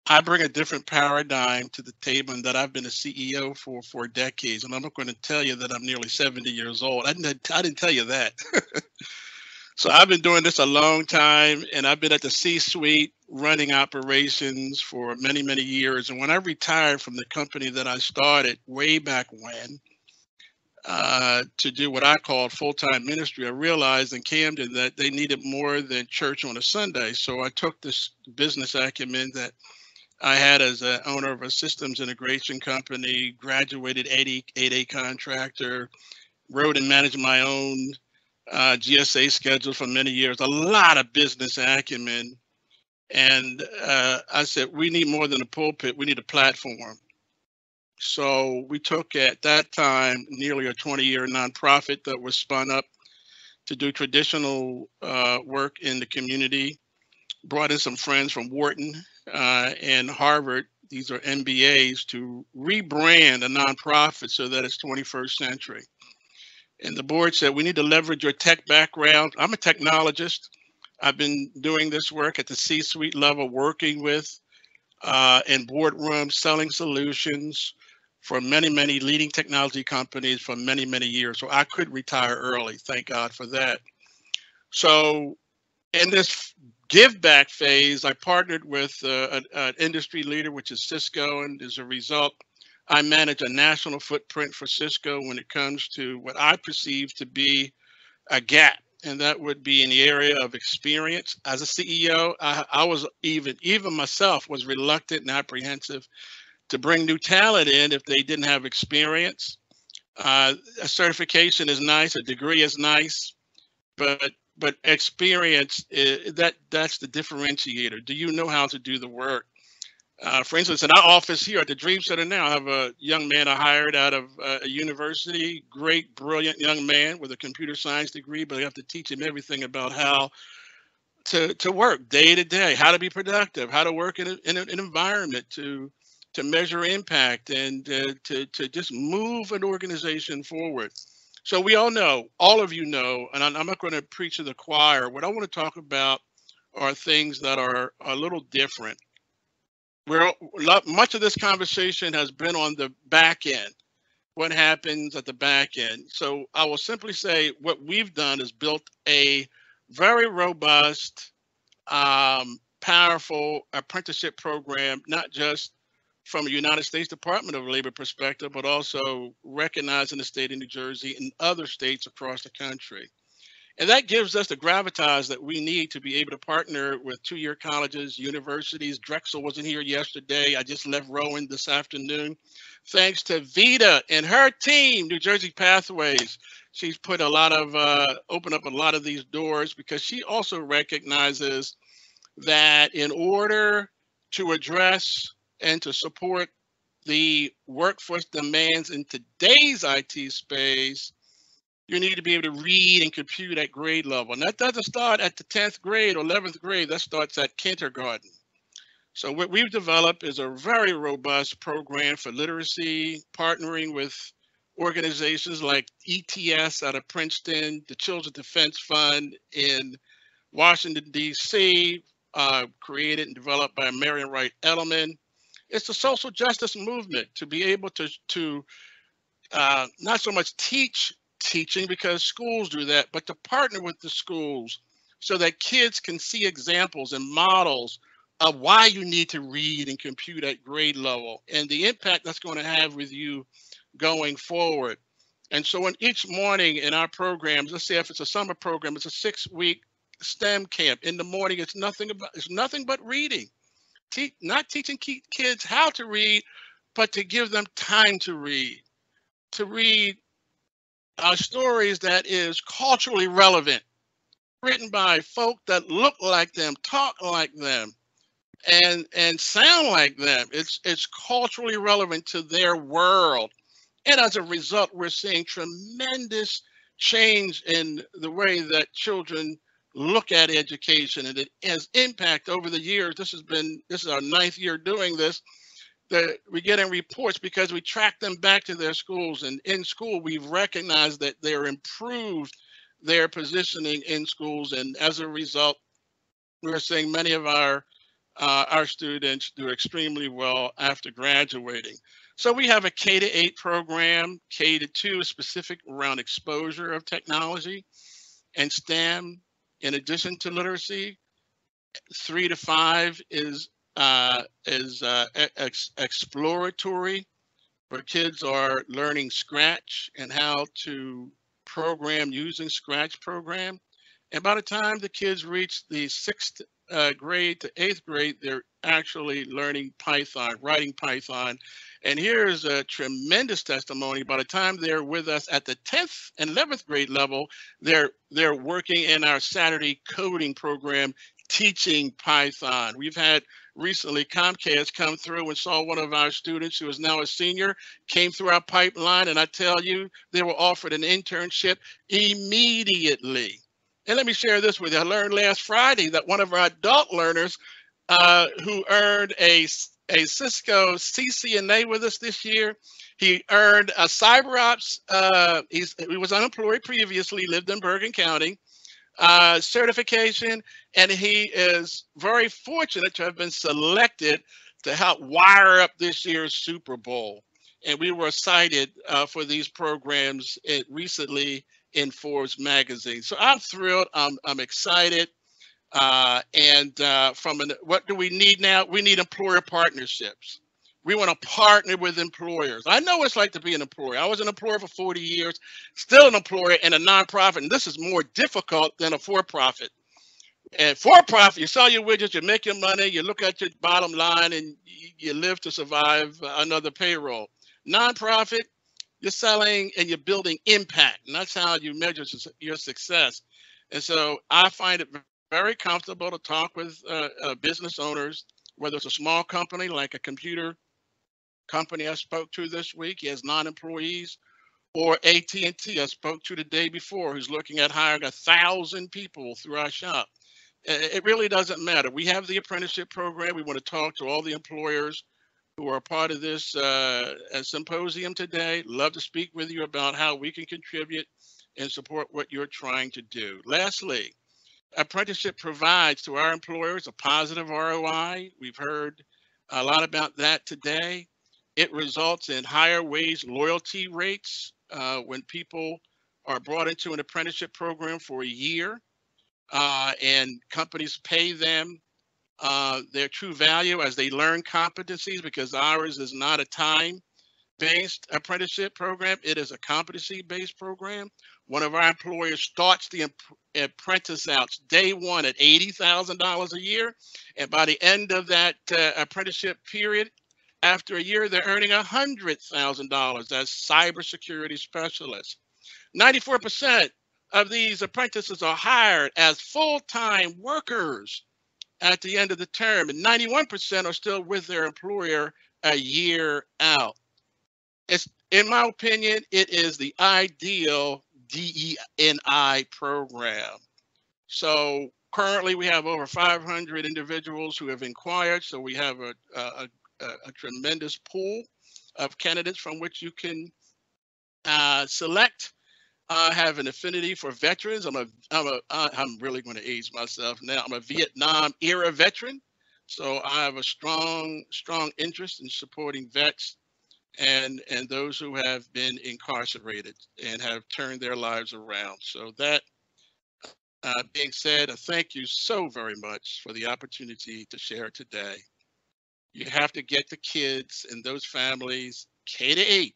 [SPEAKER 6] I bring a different paradigm to the table and that I've been a CEO for decades. And I'm not going to tell you that I'm nearly 70 years old. I didn't tell you that. So I've been doing this a long time, and I've been at the C-suite running operations for many, many years. And when I retired from the company that I started way back when to do what I called full-time ministry, I realized in Camden that they needed more than church on a Sunday. So I took this business acumen that I had as an owner of a systems integration company, graduated 8A contractor, wrote and managed my own GSA schedule for many years, a lot of business acumen. And I said, we need more than a pulpit, we need a platform. So we took at that time nearly a 20-year nonprofit that was spun up to do traditional work in the community, brought in some friends from Wharton and Harvard, these are MBAs, to rebrand a nonprofit so that it's 21st century. And the board said, we need to leverage your tech background. I'm a technologist. I've been doing this work at the C-suite level, working with in boardrooms, selling solutions for many, many leading technology companies for many, many years. So I could retire early, thank God for that. So in this give back phase, I partnered with an industry leader, which is Cisco, and as a result, I manage a national footprint for Cisco when it comes to what I perceive to be a gap, and that would be in the area of experience. As a CEO, I was even myself was reluctant and apprehensive to bring new talent in if they didn't have experience. A certification is nice, a degree is nice, but experience, that's the differentiator. Do you know how to do the work? For instance, in our office here at the Dream Center now, I have a young man I hired out of a university, great, brilliant young man with a computer science degree, but I have to teach him everything about how to work day to day, how to be productive, how to work in an environment to measure impact and to just move an organization forward. So we all know, all of you know, and I'm not going to preach to the choir. What I want to talk about are things that are a little different. Much of this conversation has been on the back end, what happens at the back end. So I will simply say what we've done is built a very robust, powerful apprenticeship program, not just from a United States Department of Labor perspective, but also recognized in the state of New Jersey and other states across the country. And that gives us the gravitas that we need to be able to partner with two-year colleges, universities. Drexel wasn't here yesterday. I just left Rowan this afternoon. Thanks to Vida and her team, New Jersey Pathways. She's put a lot of, opened up a lot of these doors because she also recognizes that in order to address and to support the workforce demands in today's IT space, you need to be able to read and compute at grade level. And that doesn't start at the 10th grade or 11th grade. That starts at kindergarten. So what we've developed is a very robust program for literacy, partnering with organizations like ETS out of Princeton, the Children's Defense Fund in Washington, D.C., created and developed by Marian Wright Edelman. It's the social justice movement to be able to not so much teaching because schools do that, but to partner with the schools so that kids can see examples and models of why you need to read and compute at grade level and the impact that's going to have with you going forward. And so in each morning in our programs, let's say if it's a summer program, it's a 6-week STEM camp. In the morning, it's nothing but reading. Not teaching kids how to read, but to give them time to read stories that is culturally relevant, written by folk that look like them, talk like them, and sound like them. It's culturally relevant to their world. And as a result, we're seeing tremendous change in the way that children look at education, and it has impact over the years. This is our 9th year doing this. That we're getting reports because we track them back to their schools, and in school we've recognized that they're improved their positioning in schools, and as a result, we're seeing many of our students do extremely well after graduating. So we have a K-8 program, K-2 is specific around exposure of technology and STEM. In addition to literacy, 3 to 5 is exploratory, where kids are learning Scratch and how to program using Scratch program. And by the time the kids reach the 6th grade to 8th grade, they're actually learning Python, writing Python. And here's a tremendous testimony. By the time they're with us at the 10th and 11th grade level, they're working in our Saturday coding program, teaching Python. We've had recently Comcast come through and saw one of our students who is now a senior, came through our pipeline, and I tell you, they were offered an internship immediately. And let me share this with you. I learned last Friday that one of our adult learners who earned a Cisco CCNA with us this year, he earned a CyberOps, he was unemployed previously, lived in Bergen County, certification, and he is very fortunate to have been selected to help wire up this year's Super Bowl. And we were cited for these programs recently in Forbes magazine. So I'm thrilled. I'm excited. What do we need now? We need employer partnerships. We want to partner with employers. I know what it's like to be an employer. I was an employer for 40 years, still an employer in a nonprofit, and this is more difficult than a for-profit. And for-profit, you sell your widgets, you make your money, you look at your bottom line, and you live to survive another payroll. Nonprofit, you're selling and you're building impact, and that's how you measure your success. And so I find it very comfortable to talk with business owners, whether it's a small company like a computer company I spoke to this week, he has 9 employees, or AT&T I spoke to the day before, who's looking at hiring 1,000 people through our shop. It really doesn't matter. We have the apprenticeship program. We want to talk to all the employers who are part of this symposium today. Love to speak with you about how we can contribute and support what you're trying to do. Lastly, apprenticeship provides to our employers a positive ROI. We've heard a lot about that today. It results in higher wage loyalty rates when people are brought into an apprenticeship program for a year, and companies pay them their true value as they learn competencies, because ours is not a time-based apprenticeship program. It is a competency-based program. One of our employers starts the apprentice out day one at $80,000 a year. And by the end of that apprenticeship period, after a year, they're earning $100,000 as cybersecurity specialists. 94% of these apprentices are hired as full-time workers at the end of the term, and 91% are still with their employer a year out. It's, in my opinion, it is the ideal DE&I program. So Currently, we have over 500 individuals who have inquired, so we have a tremendous pool of candidates from which you can select. I have an affinity for veterans. I'm really going to age myself now. I'm a Vietnam era veteran, so I have a strong interest in supporting vets and those who have been incarcerated and have turned their lives around. So that being said, thank you so very much for the opportunity to share today. You have to get the kids and those families K-8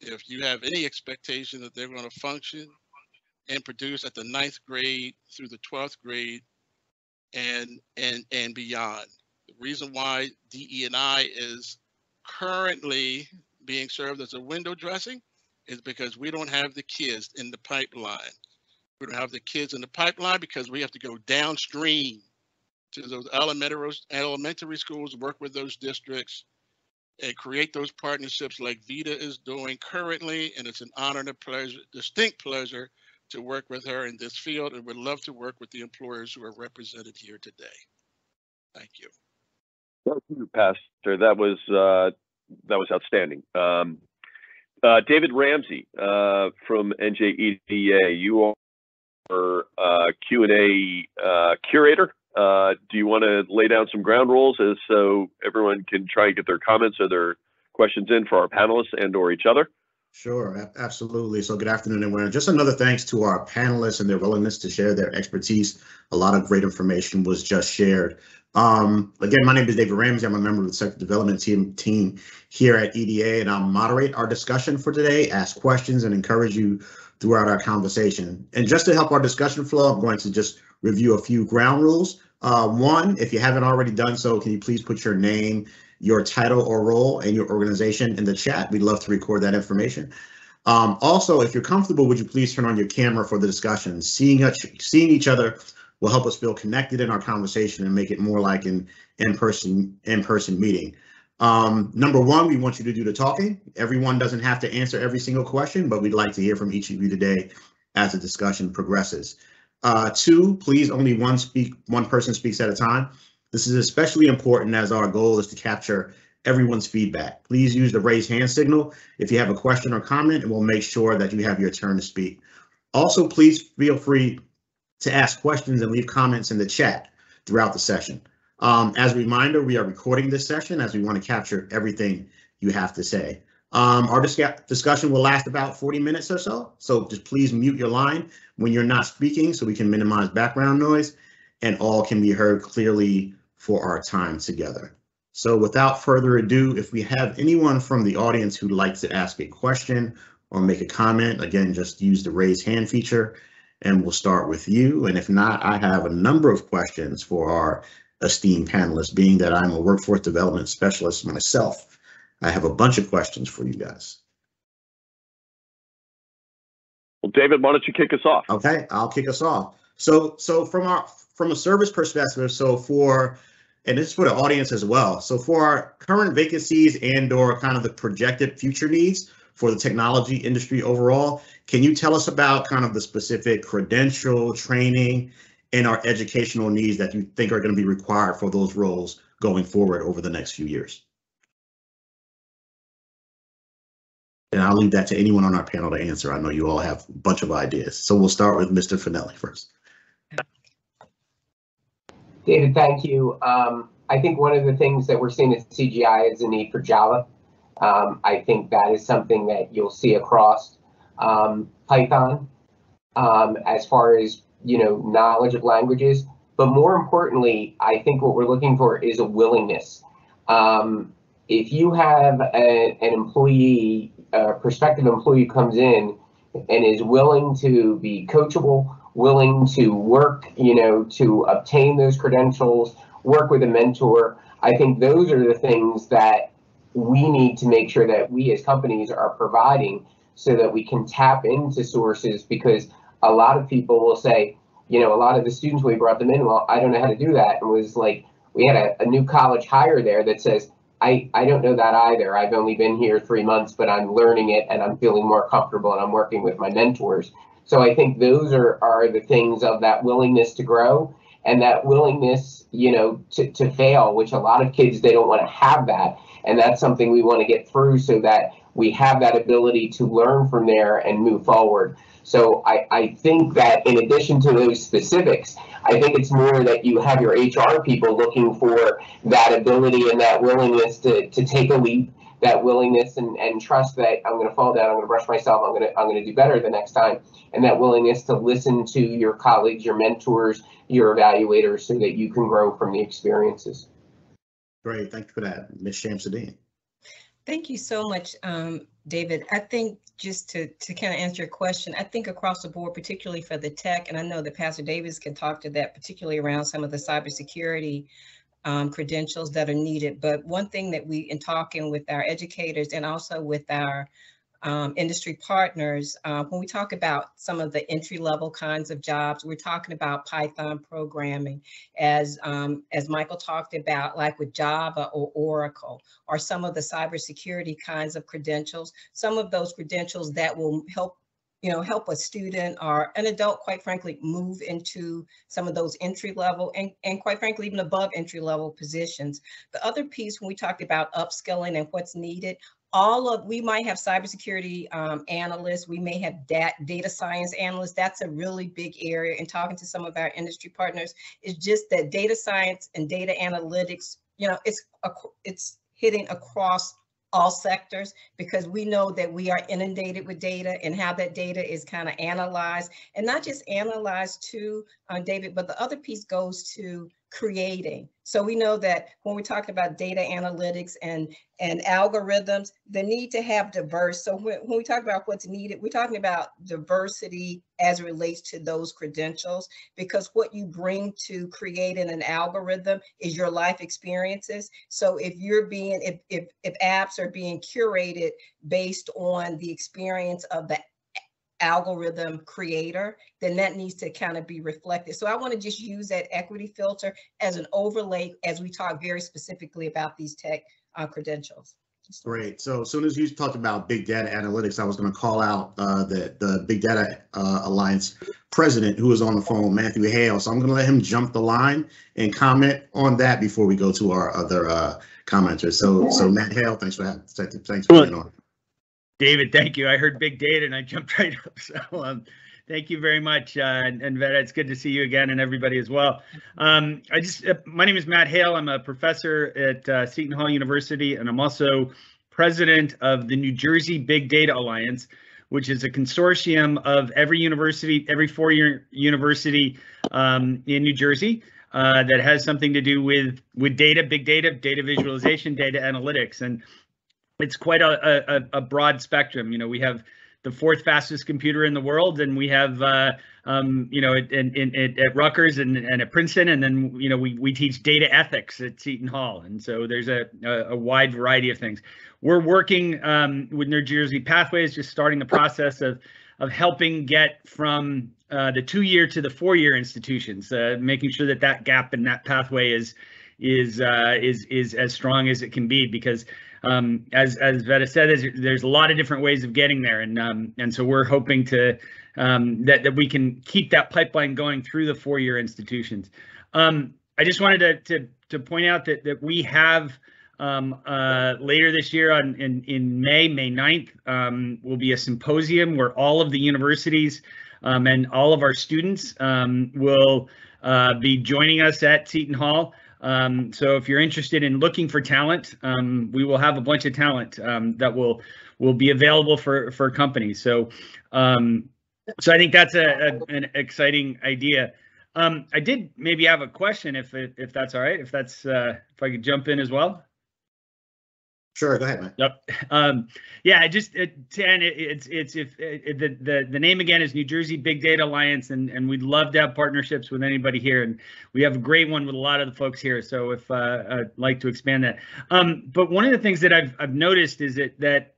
[SPEAKER 6] if you have any expectation that they're going to function and produce at the 9th grade through the 12th grade and beyond. The reason why DE&I is currently being served as a window dressing is because we don't have the kids in the pipeline. We don't have the kids in the pipeline because we have to go downstream to those elementary schools, work with those districts, and create those partnerships like Vida is doing currently. And it's an honor and a pleasure, distinct pleasure, to work with her in this field, and would love to work with the employers who are represented here today. Thank you.
[SPEAKER 1] Thank you, Pastor. That was outstanding. David Ramsey from NJEDA, you are Q&A curator. Do you want to lay down some ground rules as so everyone can try and get their comments or their questions in for our panelists and or each other?
[SPEAKER 7] Sure, absolutely. So good afternoon, everyone. Just another thanks to our panelists and their willingness to share their expertise. A lot of great information was just shared. Again, my name is David Ramsey. I'm a member of the Sector Development team here at EDA, and I'll moderate our discussion for today, ask questions, and encourage you throughout our conversation. And just to help our discussion flow, I'm going to just review a few ground rules. One, if you haven't already done so, can you please put your name, your title or role, and your organization in the chat? We'd love to record that information. Also, if you're comfortable, would you please turn on your camera for the discussion? Seeing each other will help us feel connected in our conversation and make it more like an in-person meeting. Number one, we want you to do the talking. Everyone doesn't have to answer every single question, but we'd like to hear from each of you today as the discussion progresses. Two, please only one person speaks at a time. This is especially important as our goal is to capture everyone's feedback. Please use the raise hand signal if you have a question or comment, and we'll make sure that you have your turn to speak. Also, please feel free to ask questions and leave comments in the chat throughout the session. As a reminder, we are recording this session as we want to capture everything you have to say. Our discussion will last about 40 minutes or so, so just please mute your line when you're not speaking so we can minimize background noise and all can be heard clearly for our time together. So without further ado, if we have anyone from the audience who'd like to ask a question or make a comment, again, just use the raise hand feature and we'll start with you. And if not, I have a number of questions for our esteemed panelists, being that I'm a workforce development specialist myself. I have a bunch of questions for you guys.
[SPEAKER 1] Well, David, why don't you kick us off?
[SPEAKER 7] Okay, I'll kick us off. So from a service perspective, and this is for the audience as well. So for our current vacancies and or kind of the projected future needs for the technology industry overall, can you tell us about kind of the specific credential, training, and our educational needs that you think are going to be required for those roles going forward over the next few years? And I'll leave that to anyone on our panel to answer. I know you all have a bunch of ideas. So we'll start with Mr. Finelli first.
[SPEAKER 4] David, thank you. I think one of the things that we're seeing at CGI is the need for Java. I think that is something that you'll see across Python as far as, knowledge of languages. But more importantly, I think what we're looking for is a willingness. If you have an employee, a prospective employee comes in and is willing to be coachable, willing to work, to obtain those credentials, work with a mentor, I think those are the things that we need to make sure that we as companies are providing so that we can tap into sources, because a lot of people will say, a lot of the students, we brought them in, well, I don't know how to do that. And it was like, we had a new college hire there that says, I don't know that either. I've only been here 3 months, but I'm learning it and I'm feeling more comfortable and I'm working with my mentors. So I think those are the things of that willingness to grow and that willingness, you know, to fail, which a lot of kids, they don't want to have that. And that's something we want to get through so that we have that ability to learn from there and move forward. So I think that in addition to those specifics, I think it's more that you have your HR people looking for that ability and that willingness to take a leap, that willingness and trust that I'm going to fall down, I'm going to brush myself, I'm going to do better the next time, and that willingness to listen to your colleagues, your mentors, your evaluators, so that you can grow from the experiences.
[SPEAKER 7] Great, thank you for that, Ms. Shamsuddin.
[SPEAKER 5] Thank you so much, David. I think just to kind of answer your question, I think across the board, particularly for the tech, and I know that Pastor Davis can talk to that, particularly around some of the cybersecurity credentials that are needed. But one thing that we, in talking with our educators and also with our industry partners, when we talk about some of the entry-level kinds of jobs, we're talking about Python programming, as Michael talked about, like with Java or Oracle, or some of the cybersecurity kinds of credentials. Some of those credentials that will help a student or an adult, quite frankly, move into some of those entry level and quite frankly, even above entry level positions. The other piece, when we talked about upskilling and what's needed, we might have cybersecurity analysts, we may have data science analysts. That's a really big area. And talking to some of our industry partners, it's just that data science and data analytics, it's hitting across all sectors, because we know that we are inundated with data and how that data is kind of analyzed, and not just analyzed to David, but the other piece goes to creating. So we know that when we're talking about data analytics and algorithms, the need to have diverse. So when we talk about what's needed, we're talking about diversity as it relates to those credentials, because what you bring to creating an algorithm is your life experiences. So if apps are being curated based on the experience of the algorithm creator, then that needs to kind of be reflected. So I want to just use that equity filter as an overlay as we talk very specifically about these tech credentials.
[SPEAKER 7] Great. So as soon as you talked about big data analytics, I was going to call out the Big Data Alliance president, who is on the phone, Matthew Hale. So I'm going to let him jump the line and comment on that before we go to our other commenters. So Matt Hale, thanks for being on.
[SPEAKER 8] David, thank you. I heard big data and I jumped right up. So thank you very much. And Veda, it's good to see you again, and everybody as well. My name is Matt Hale. I'm a professor at Seton Hall University, and I'm also president of the New Jersey Big Data Alliance, which is a consortium of every university, every four-year university in New Jersey that has something to do with data, big data, data visualization, data analytics. And it's quite a broad spectrum. We have the fourth fastest computer in the world, and we have at Rutgers and at Princeton, and then we teach data ethics at Seton Hall, and so there's a wide variety of things. We're working with New Jersey Pathways, just starting the process of helping get from the 2-year to the 4-year institutions, making sure that gap in that pathway is as strong as it can be, because as Veda said, there's a lot of different ways of getting there, and so we're hoping to that we can keep that pipeline going through the 4-year institutions. I just wanted to point out that we have later this year in May 9th will be a symposium where all of the universities and all of our students will be joining us at Seton Hall. So if you're interested in looking for talent, we will have a bunch of talent that will be available for companies. So so I think that's an exciting idea. I did maybe have a question, if that's all right, if I could jump in as well.
[SPEAKER 7] Sure, go ahead, man.
[SPEAKER 8] Yep. Yeah, the name again is New Jersey Big Data Alliance, and we'd love to have partnerships with anybody here, and we have a great one with a lot of the folks here. So if I'd like to expand that. But one of the things that I've noticed is that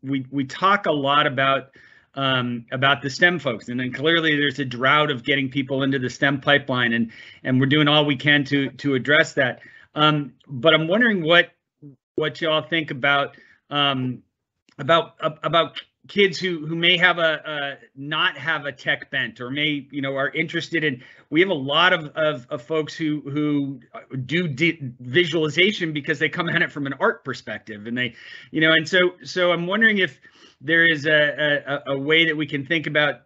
[SPEAKER 8] we talk a lot about the STEM folks, and then clearly there's a drought of getting people into the STEM pipeline, and we're doing all we can to address that. But I'm wondering what y'all think about kids who may have not have a tech bent, or may, are interested in. We have a lot of folks who do visualization because they come at it from an art perspective, and they, and so I'm wondering if there is a way that we can think about,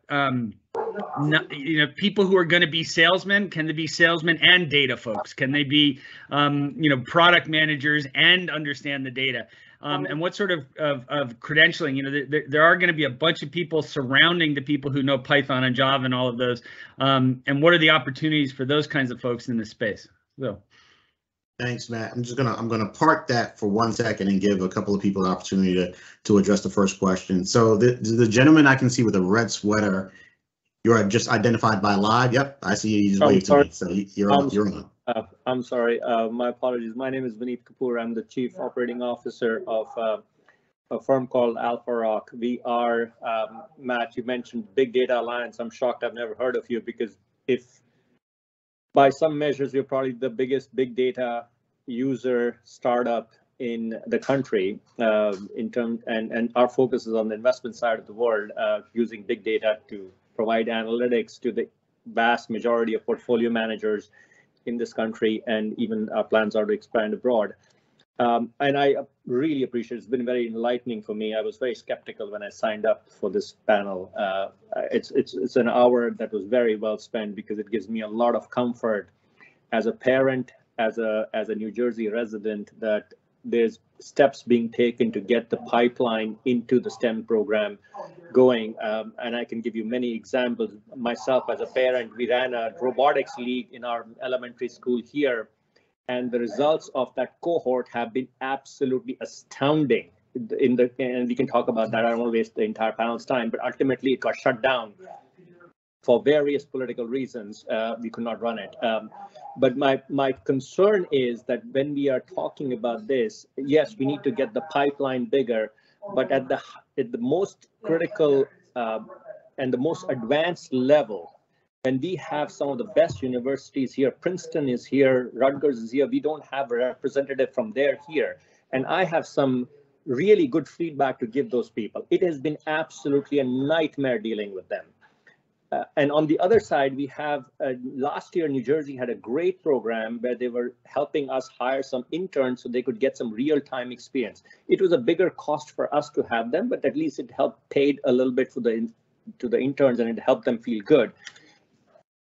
[SPEAKER 8] people who are going to be salesmen. Can they be salesmen and data folks? Can they be, product managers and understand the data? And what sort of credentialing? There are going to be a bunch of people surrounding the people who know Python and Java and all of those. And what are the opportunities for those kinds of folks in this space? So.
[SPEAKER 7] Thanks, Matt. I'm gonna park that for 1 second and give a couple of people an opportunity to address the first question. So the gentleman I can see with a red sweater, you're just identified by live. Yep, I see you. Just wave to me. So you're on.
[SPEAKER 9] I'm sorry. My apologies. My name is Vineet Kapoor. I'm the Chief Operating Officer of a firm called Alpha Rock. We are, Matt, you mentioned Big Data Alliance. I'm shocked I've never heard of you, because if by some measures we're probably the biggest big data user startup in the country, and our focus is on the investment side of the world, using big data to provide analytics to the vast majority of portfolio managers in this country, and even our plans are to expand abroad. And I really appreciate it. It's been very enlightening for me. I was very skeptical when I signed up for this panel. It's an hour that was very well spent, because it gives me a lot of comfort as a parent, as a New Jersey resident, that there's steps being taken to get the pipeline into the STEM program going. And I can give you many examples. Myself, as a parent, we ran a robotics league in our elementary school here, and the results of that cohort have been absolutely astounding. And we can talk about that. I don't want to waste the entire panel's time, but ultimately it got shut down for various political reasons. We could not run it. But my concern is that when we are talking about this, yes, we need to get the pipeline bigger, but at the most critical and the most advanced level, when we have some of the best universities here, Princeton is here, Rutgers is here, we don't have a representative from there here. And I have some really good feedback to give those people. It has been absolutely a nightmare dealing with them. And on the other side, we have last year, New Jersey had a great program where they were helping us hire some interns so they could get some real-time experience. It was a bigger cost for us to have them, but at least it helped paid a little bit to the interns, and it helped them feel good.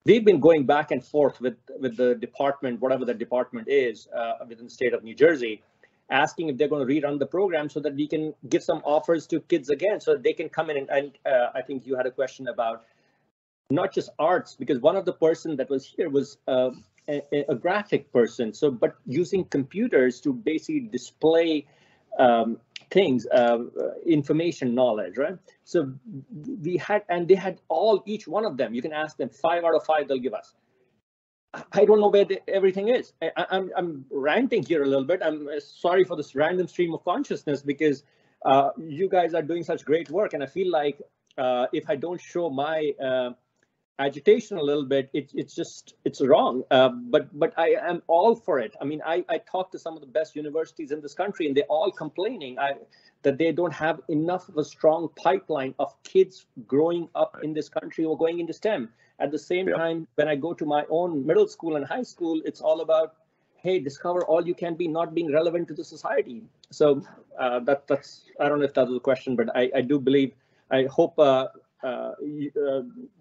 [SPEAKER 9] We've been going back and forth with the department, whatever the department is within the state of New Jersey, asking if they're going to rerun the program so that we can give some offers to kids again, so that they can come in. And I think you had a question about not just arts, because one of the person that was here was a graphic person. So, but using computers to basically display things, information, knowledge, right? So we had, and they had each one of them, you can ask them 5 out of 5, they'll give us. I don't know where everything is. I'm ranting here a little bit. I'm sorry for this random stream of consciousness, because you guys are doing such great work. And I feel like if I don't show my agitation a little bit, it's wrong. But I am all for it. I mean, I talked to some of the best universities in this country, and they're all complaining that they don't have enough of a strong pipeline of kids growing up in this country or going into STEM. At the same time, when I go to my own middle school and high school, it's all about, hey, discover all you can be, not being relevant to the society. So that's, I don't know if that was a question, but I do believe, I hope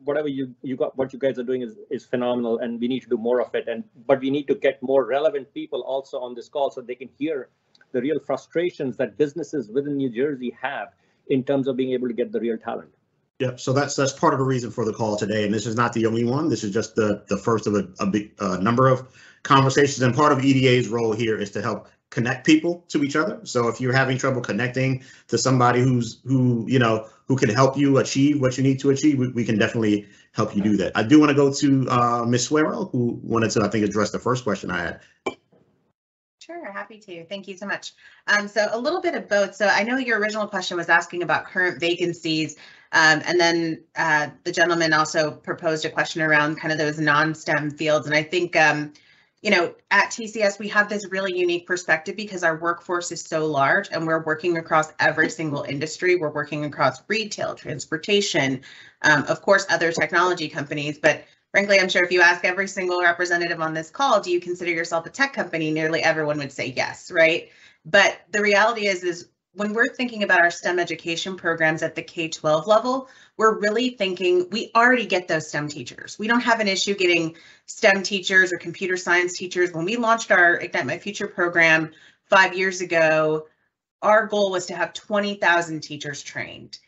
[SPEAKER 9] whatever you got, what you guys are doing is phenomenal, and we need to do more of it. But we need to get more relevant people also on this call, so they can hear the real frustrations that businesses within New Jersey have in terms of being able to get the real talent.
[SPEAKER 7] Yep. So that's part of the reason for the call today, and this is not the only one. This is just the first of a big number of conversations. And part of EDA's role here is to help connect people to each other. So if you're having trouble connecting to somebody who can help you achieve what you need to achieve, we can definitely help you do that. I do want to go to Ms. Suero, who wanted to, I think, address the first question I had.
[SPEAKER 3] Sure, happy to. Thank you so much. So a little bit of both. So I know your original question was asking about current vacancies, and then the gentleman also proposed a question around kind of those non-STEM fields. And I think you know, at TCS, we have this really unique perspective because our workforce is so large and we're working across every single industry. We're working across retail, transportation, of course, other technology companies. But frankly, I'm sure if you ask every single representative on this call, do you consider yourself a tech company? Nearly everyone would say yes, right? But the reality is when we're thinking about our STEM education programs at the K-12 level, we're really thinking we already get those STEM teachers. We don't have an issue getting STEM teachers or computer science teachers. When we launched our Ignite My Future program 5 years ago, our goal was to have 20,000 teachers trained.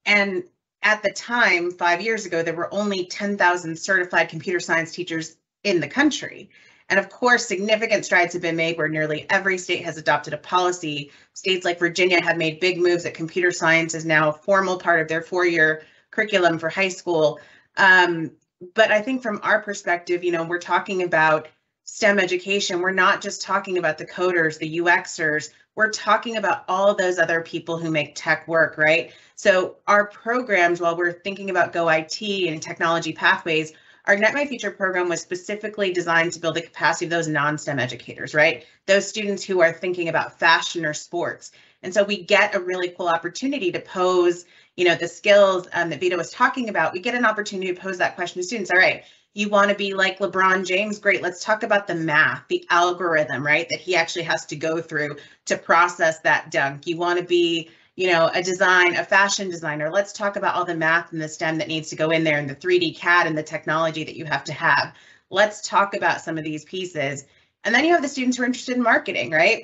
[SPEAKER 3] And at the time, 5 years ago, there were only 10,000 certified computer science teachers in the country. And of course, significant strides have been made where nearly every state has adopted a policy. States like Virginia have made big moves that computer science is now a formal part of their 4-year curriculum for high school. But I think from our perspective, you know, we're talking about STEM education. We're not just talking about the coders, the UXers. We're talking about all those other people who make tech work, right? So our programs, while we're thinking about Go IT and technology pathways, our Ignite My Future program was specifically designed to build the capacity of those non-STEM educators, right? Those students who are thinking about fashion or sports. And so we get a really cool opportunity to pose, you know, the skills that Vita was talking about. We get an opportunity to pose that question to students. All right, you want to be like LeBron James? Great, let's talk about the math, the algorithm, right? That he actually has to go through to process that dunk. You want to be, you know, a fashion designer. Let's talk about all the math and the STEM that needs to go in there and the 3D CAD and the technology that you have to have. Let's talk about some of these pieces. And then you have the students who are interested in marketing, right?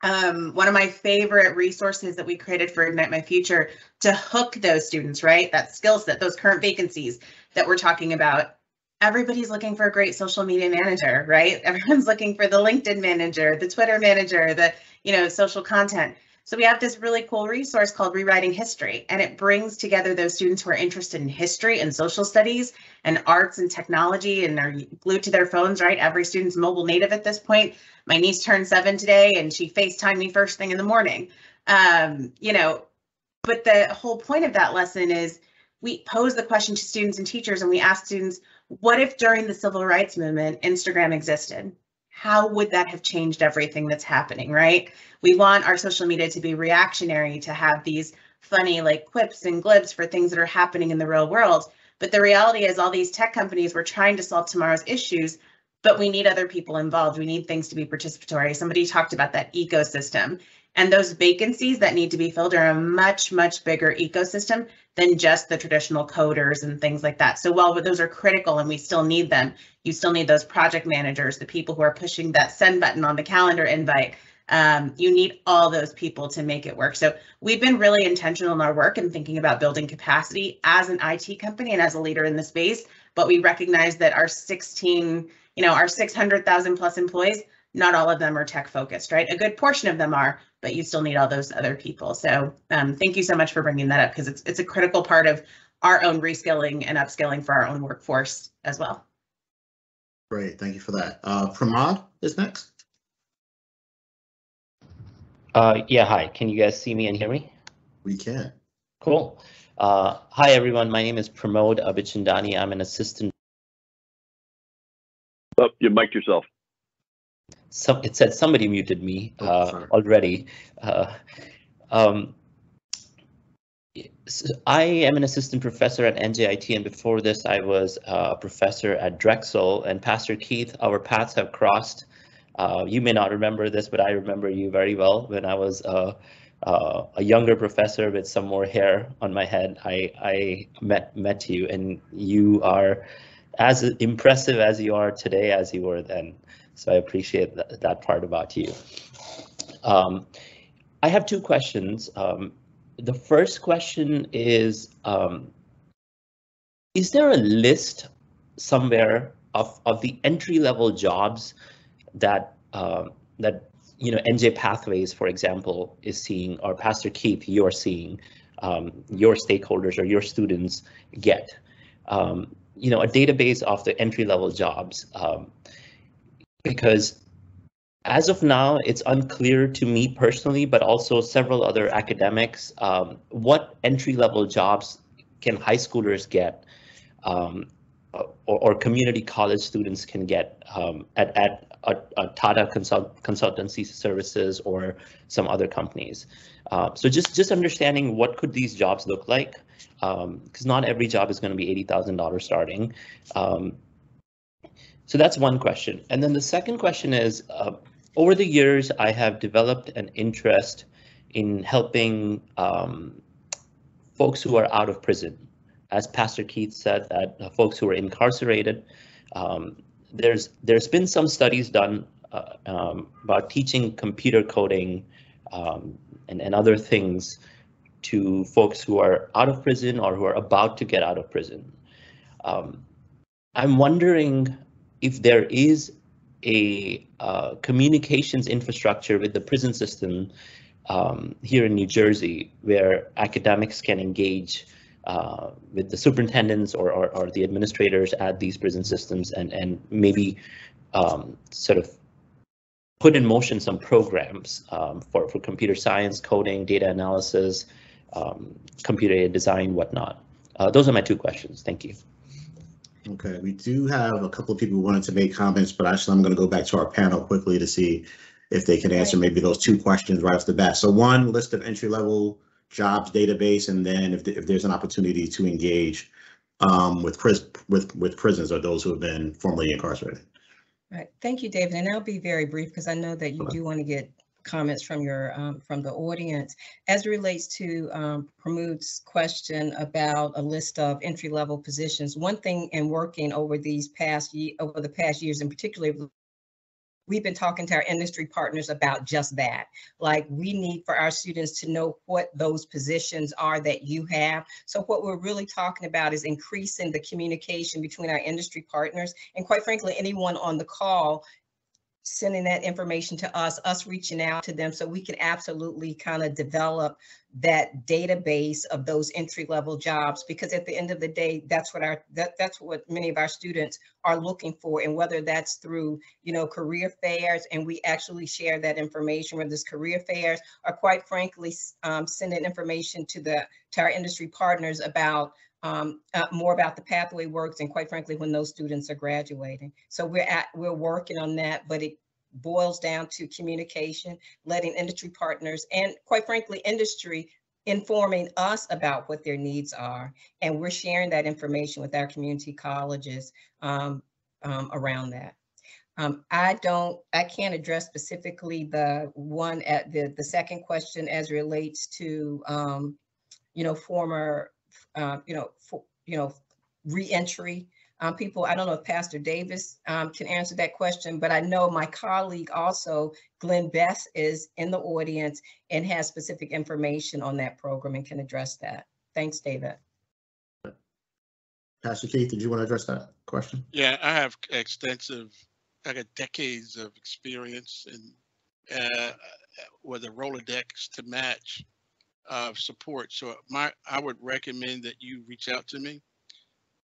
[SPEAKER 3] One of my favorite resources that we created for Ignite My Future to hook those students, right? That skill set, those current vacancies that we're talking about. Everybody's looking for a great social media manager, right? Everyone's looking for the LinkedIn manager, the Twitter manager, the, you know, social content. So we have this really cool resource called Rewriting History, and it brings together those students who are interested in history and social studies and arts and technology and are glued to their phones, right? Every student's mobile native at this point. My niece turned 7 today and she FaceTimed me first thing in the morning. You know, but the whole point of that lesson is we pose the question to students and teachers and we ask students, what if during the civil rights movement, Instagram existed? How would that have changed everything that's happening, right? We want our social media to be reactionary, to have these funny like quips and glibs for things that are happening in the real world. But the reality is all these tech companies were trying to solve tomorrow's issues, but we need other people involved. We need things to be participatory. Somebody talked about that ecosystem. And those vacancies that need to be filled are a much, much bigger ecosystem than just the traditional coders and things like that. So while those are critical and we still need them, you still need those project managers, the people who are pushing that send button on the calendar invite. You need all those people to make it work. So we've been really intentional in our work and thinking about building capacity as an IT company and as a leader in the space. But we recognize that our 600,000 plus employees, not all of them are tech focused, right? A good portion of them are, but you still need all those other people. So thank you so much for bringing that up because it's a critical part of our own reskilling and upskilling for our own workforce as well.
[SPEAKER 7] Great, thank you for that. Pramod is next.
[SPEAKER 10] Yeah, hi, can you guys see me and hear me?
[SPEAKER 7] We can.
[SPEAKER 10] Cool. Hi everyone, my name is Pramod Abichandani. I'm an assistant.
[SPEAKER 1] Oh, you mic'd yourself.
[SPEAKER 10] It said somebody muted me already. So I am an assistant professor at NJIT, and before this I was a professor at Drexel. And Pastor Keith, our paths have crossed. You may not remember this, but I remember you very well. When I was a younger professor with some more hair on my head, I met you, and you are as impressive as you are today as you were then. So I appreciate that part about you. I have two questions. The first question is there a list somewhere of the entry-level jobs that NJ Pathways, for example, is seeing, or Pastor Keith, you're seeing, your stakeholders or your students get? A database of the entry-level jobs. Because as of now, it's unclear to me personally, but also several other academics, what entry-level jobs can high schoolers get or community college students can get at Tata Consultancy Services or some other companies. So just understanding what could these jobs look like, because not every job is going to be $80,000 starting. So that's one question. And then the second question is, over the years, I have developed an interest in helping folks who are out of prison. As Pastor Keith said, that folks who are incarcerated, there's been some studies done about teaching computer coding and other things to folks who are out of prison or who are about to get out of prison. I'm wondering if there is a communications infrastructure with the prison system here in New Jersey where academics can engage with the superintendents or the administrators at these prison systems and maybe sort of put in motion some programs for computer science, coding, data analysis, computer aided design, whatnot. Those are my two questions. Thank you.
[SPEAKER 7] Okay, we do have a couple of people who wanted to make comments, but actually I'm going to go back to our panel quickly to see if they can answer maybe those two questions right off the bat. So one, list of entry-level jobs database, and then if there's an opportunity to engage with prisoners or those who have been formerly incarcerated.
[SPEAKER 5] Right. Thank you, David. And I'll be very brief because I know that you do want to get comments from your from the audience. As it relates to Pramod's question about a list of entry-level positions, one thing in working over the past years, in particular, we've been talking to our industry partners about just that. Like, we need for our students to know what those positions are that you have. So what we're really talking about is increasing the communication between our industry partners and, quite frankly, anyone on the call, sending that information to us reaching out to them so we can absolutely kind of develop that database of those entry-level jobs, because at the end of the day, that's what many of our students are looking for. And whether that's through, career fairs, and we actually share that information, whether it's career fairs or, quite frankly, sending information to our industry partners about more about the pathway works and, quite frankly, when those students are graduating. So we're working on that, but it boils down to communication, letting industry partners and, quite frankly, industry informing us about what their needs are. And we're sharing that information with our community colleges around that. I can't address specifically the one at the second question as it relates to, former re-entry people. I don't know if Pastor Davis can answer that question, but I know my colleague also, Glenn Beth, is in the audience and has specific information on that program and can address that. Thanks, David.
[SPEAKER 7] Pastor Keith, did you want to address that question?
[SPEAKER 6] Yeah, I have I got decades of experience in with a Rolodex to match support. So I would recommend that you reach out to me.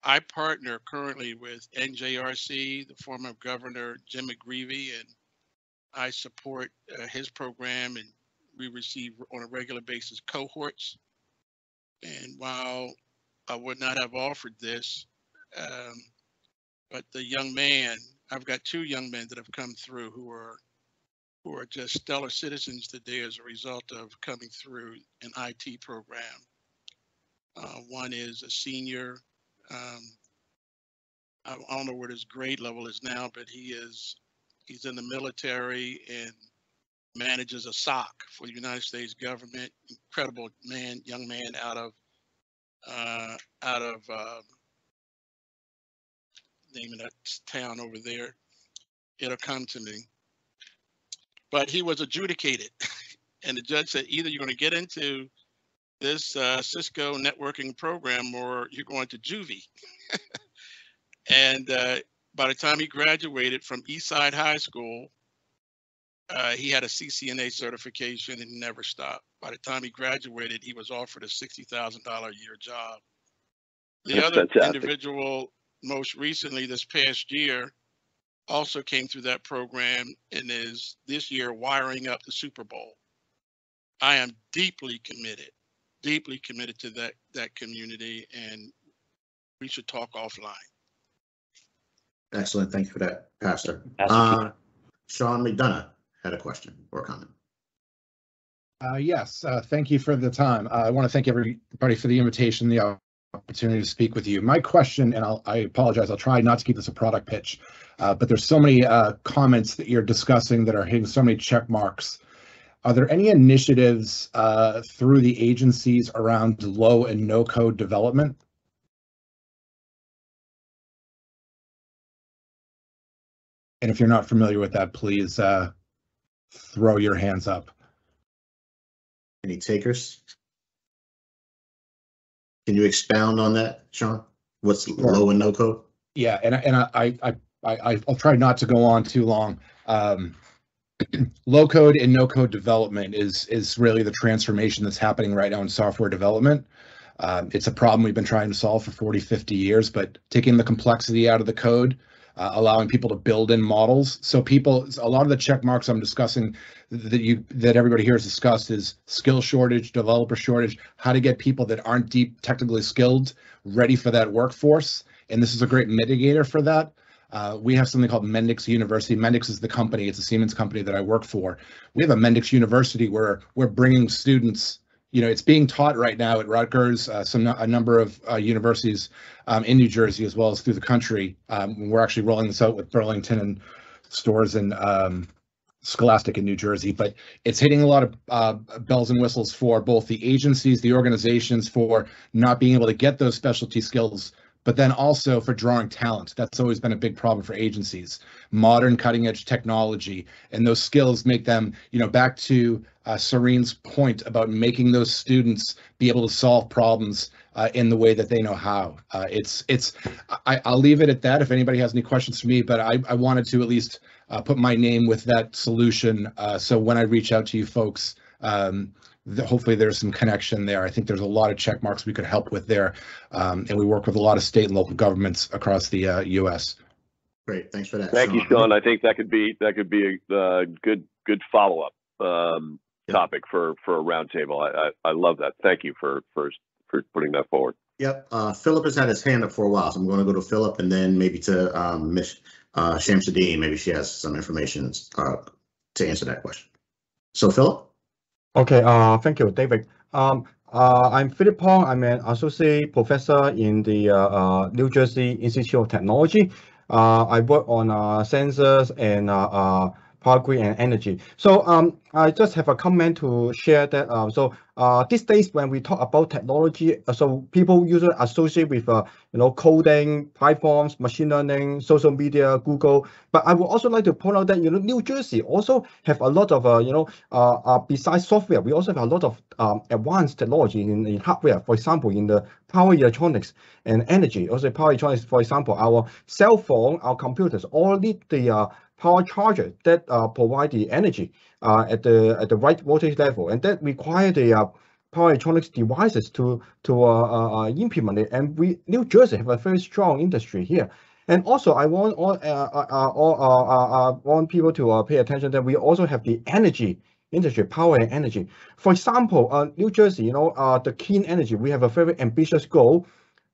[SPEAKER 6] I partner currently with NJRC, the former Governor Jim McGreevey, and I support his program, and we receive on a regular basis cohorts. And while I would not have offered this, but the young man, I've got two young men that have come through who are just stellar citizens today as a result of coming through an IT program. One is a senior. I don't know what his grade level is now, but he's in the military and manages a SOC for the United States government. Incredible man, young man out of name of that town over there. It'll come to me. But he was adjudicated, and the judge said either you're going to get into this Cisco networking program or you're going to juvie. And by the time he graduated from Eastside High School, he had a CCNA certification and never stopped. By the time he graduated, he was offered a $60,000 a year job. The
[SPEAKER 1] That's
[SPEAKER 6] other
[SPEAKER 1] fantastic.
[SPEAKER 6] individual, most recently this past year, also came through that program and is this year wiring up the Super Bowl. I am deeply committed to that community, and we should talk offline.
[SPEAKER 7] Excellent. Thank you for that, Pastor. Sean McDonough had a question or a comment.
[SPEAKER 11] Yes, thank you for the time. I want to thank everybody for the invitation, the opportunity to speak with you. My question, and I apologize, I'll try not to keep this a product pitch, but there's so many comments that you're discussing that are hitting so many check marks. Are there any initiatives through the agencies around low and no code development? And if you're not familiar with that, please throw your hands up.
[SPEAKER 7] Any takers? Can you expound on that, Sean? What's low and no code?
[SPEAKER 11] Yeah, and I'll try not to go on too long. Low code and no code development is really the transformation that's happening right now in software development. It's a problem we've been trying to solve for 40, 50 years, but taking the complexity out of the code, allowing people to build in models. So a lot of the check marks I'm discussing that everybody here has discussed is skill shortage, developer shortage, how to get people that aren't deep technically skilled ready for that workforce. And this is a great mitigator for that. We have something called Mendix University. Mendix is the company. It's a Siemens company that I work for. We have a Mendix University where we're bringing students. It's being taught right now at Rutgers, a number of universities in New Jersey, as well as through the country. We're actually rolling this out with Burlington and stores in Scholastic in New Jersey, but it's hitting a lot of bells and whistles for both the agencies, the organizations, for not being able to get those specialty skills, but then also for drawing talent. That's always been a big problem for agencies. Modern cutting edge technology and those skills make them, back to Serene's point about making those students be able to solve problems in the way that they know how. I'll leave it at that if anybody has any questions for me, but I wanted to at least put my name with that solution. So when I reach out to you folks, hopefully there's some connection there. I think there's a lot of check marks we could help with there. And we work with a lot of state and local governments across the U.S.
[SPEAKER 7] Great, thanks for that.
[SPEAKER 1] Thank you, Sean. I think that could be a good follow-up topic for a roundtable. I love that. Thank you for putting that forward.
[SPEAKER 7] Yep. Philip has had his hand up for a while, so I'm going to go to Philip and then maybe to Ms. Shamsuddin. Maybe she has some information to answer that question. So Philip.
[SPEAKER 12] Okay, thank you, David. I'm Philip Pong. I'm an associate professor in the New Jersey Institute of Technology. I work on sensors and power grid and energy. So I just have a comment to share that. These days when we talk about technology, so people usually associate with coding, platforms, machine learning, social media, Google. But I would also like to point out that New Jersey also have a lot of besides software, we also have a lot of advanced technology in hardware. For example, in the power electronics and energy. Also power electronics, for example, our cell phone, our computers all need the power charger that provide the energy at the right voltage level, and that require the power electronics devices to implement it. And New Jersey have a very strong industry here. And also, I want want people to pay attention that we also have the energy industry, power and energy. For example, New Jersey, the clean energy, we have a very ambitious goal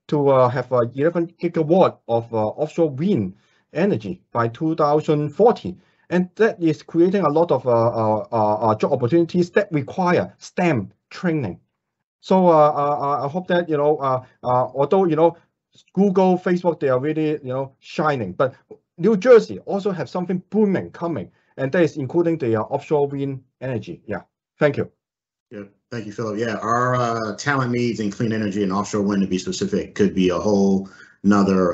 [SPEAKER 12] to have 11 gigawatt of offshore wind energy by 2040, and that is creating a lot of job opportunities that require STEM training. So I hope that although Google, Facebook, they are really shining, but New Jersey also have something booming coming, and that is including the offshore wind energy. Yeah, thank you.
[SPEAKER 7] Yeah, thank you, Philip. Yeah, our talent needs in clean energy and offshore wind, to be specific, could be a whole nother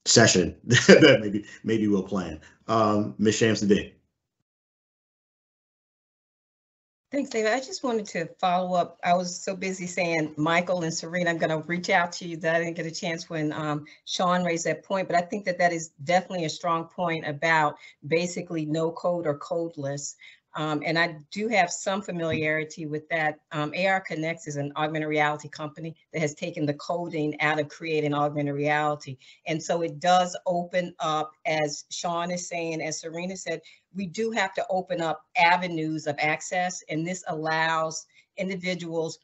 [SPEAKER 7] session that maybe we'll plan. Ms. Shamsuddin.
[SPEAKER 5] Thanks, David. I just wanted to follow up. I was so busy saying Michael and Serena, I'm going to reach out to you that I didn't get a chance when Sean raised that point, but I think that is definitely a strong point about basically no code or codeless. And I do have some familiarity with that. AR Connects is an augmented reality company that has taken the coding out of creating augmented reality. And so it does open up, as Sean is saying, as Serena said, we do have to open up avenues of access. And this allows individuals,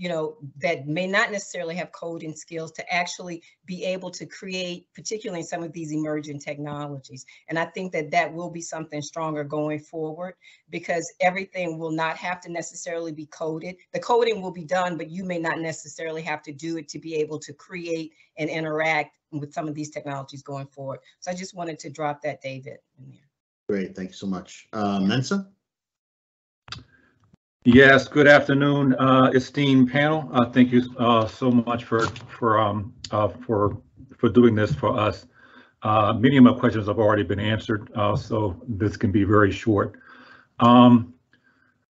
[SPEAKER 5] you know, that may not necessarily have coding skills to actually be able to create, particularly in some of these emerging technologies. And I think that that will be something stronger going forward, because everything will not have to necessarily be coded. The coding will be done, but you may not necessarily have to do it to be able to create and interact with some of these technologies going forward. So I just wanted to drop that, David, in there.
[SPEAKER 7] Great, thank you so much. Mensa?
[SPEAKER 13] Yes, good afternoon, esteemed panel. Thank you so much for doing this for us. Many of my questions have already been answered, so this can be very short. I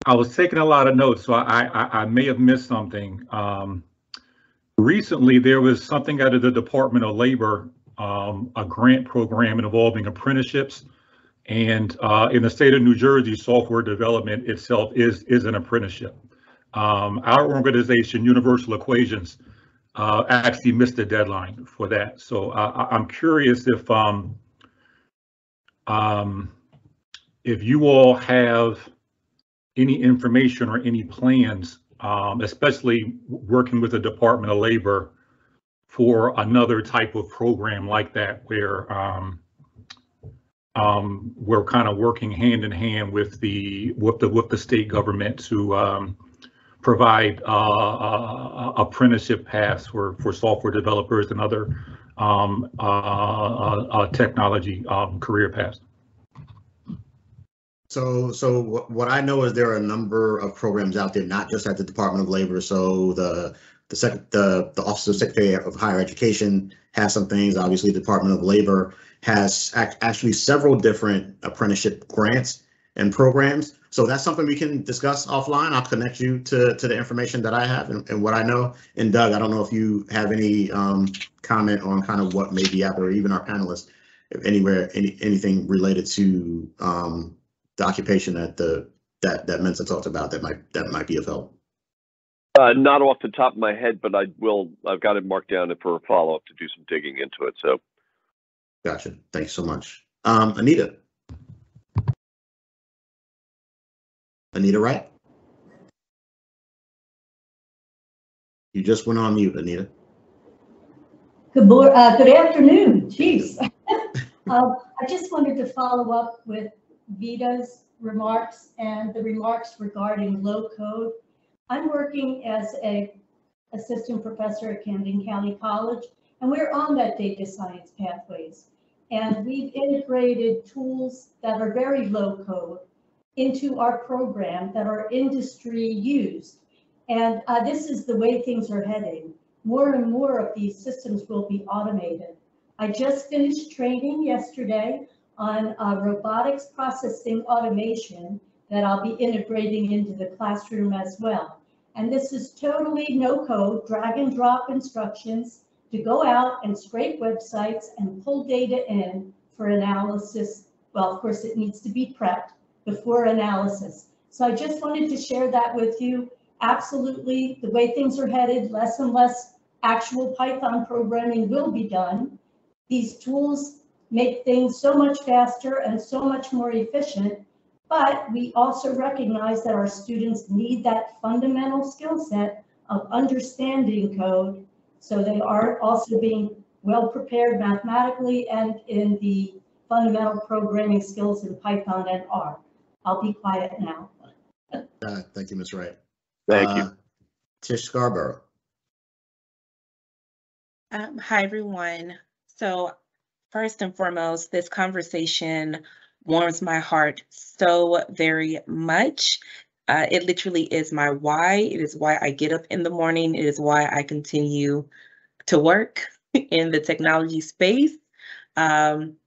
[SPEAKER 13] was taking a lot of notes, so I may have missed something. Recently, there was something out of the Department of Labor, a grant program involving apprenticeships. And in the state of New Jersey, software development itself is an apprenticeship. Our organization, Universal Equations, actually missed the deadline for that. So I'm curious if you all have any information or any plans, especially working with the Department of Labor for another type of program like that, where we're kind of working hand in hand with the state government to provide apprenticeship paths for software developers and other technology career paths.
[SPEAKER 7] So what I know is there are a number of programs out there, not just at the Department of Labor. So the Office of Secretary of Higher Education has some things. Obviously, the Department of Labor has actually several different apprenticeship grants and programs. So that's something we can discuss offline. I'll connect you to the information that I have and what I know. And Doug, I don't know if you have any comment on kind of what may be out there, or even our panelists, if anything related to the occupation that Mensa talked about that might be of help.
[SPEAKER 1] Not off the top of my head, but I've got it marked down for a follow-up to do some digging into it. So.
[SPEAKER 7] Gotcha. Thank you so much. Anita. Anita Wright? You just went on mute, Anita.
[SPEAKER 14] Good afternoon. Jeez. I just wanted to follow up with Vita's remarks and the remarks regarding low code. I'm working as an assistant professor at Camden County College, and we're on that data science pathways. And we've integrated tools that are very low code into our program that are industry used. And this is the way things are heading. More and more of these systems will be automated. I just finished training yesterday on robotics processing automation that I'll be integrating into the classroom as well. And this is totally no code, drag and drop instructions to go out and scrape websites and pull data in for analysis. Well, of course, it needs to be prepped before analysis. So I just wanted to share that with you. Absolutely, the way things are headed, less and less actual Python programming will be done. These tools make things so much faster and so much more efficient, but we also recognize that our students need that fundamental skill set of understanding code, so they are also being well prepared mathematically and in the fundamental programming skills in Python and R. I'll be quiet now.
[SPEAKER 7] Thank you, Ms. Wright.
[SPEAKER 1] Thank you.
[SPEAKER 7] Tish Scarborough.
[SPEAKER 15] Hi, everyone. So first and foremost, this conversation warms my heart so very much. It literally is my why. It is why I get up in the morning. It is why I continue to work in the technology space.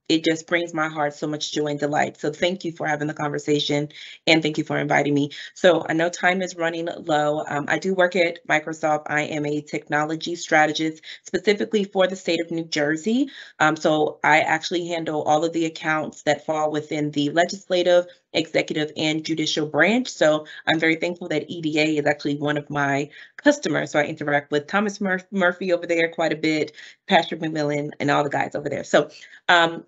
[SPEAKER 15] It just brings my heart so much joy and delight. So thank you for having the conversation, and thank you for inviting me. So I know time is running low. I do work at Microsoft. I am a technology strategist specifically for the state of New Jersey. So I actually handle all of the accounts that fall within the legislative, executive, and judicial branch. So I'm very thankful that EDA is actually one of my customers. So I interact with Thomas Murphy over there quite a bit, Patrick McMillan, and all the guys over there. So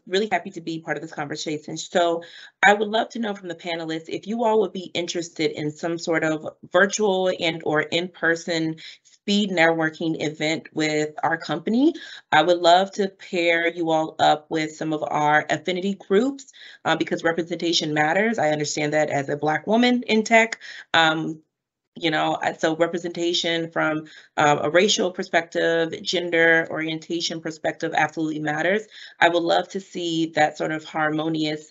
[SPEAKER 15] really happy to be part of this conversation. So I would love to know from the panelists if you all would be interested in some sort of virtual and or in-person speed networking event with our company. I would love to pair you all up with some of our affinity groups because representation matters. I understand that as a Black woman in tech. So representation from a racial perspective, gender orientation perspective absolutely matters. I would love to see that sort of harmonious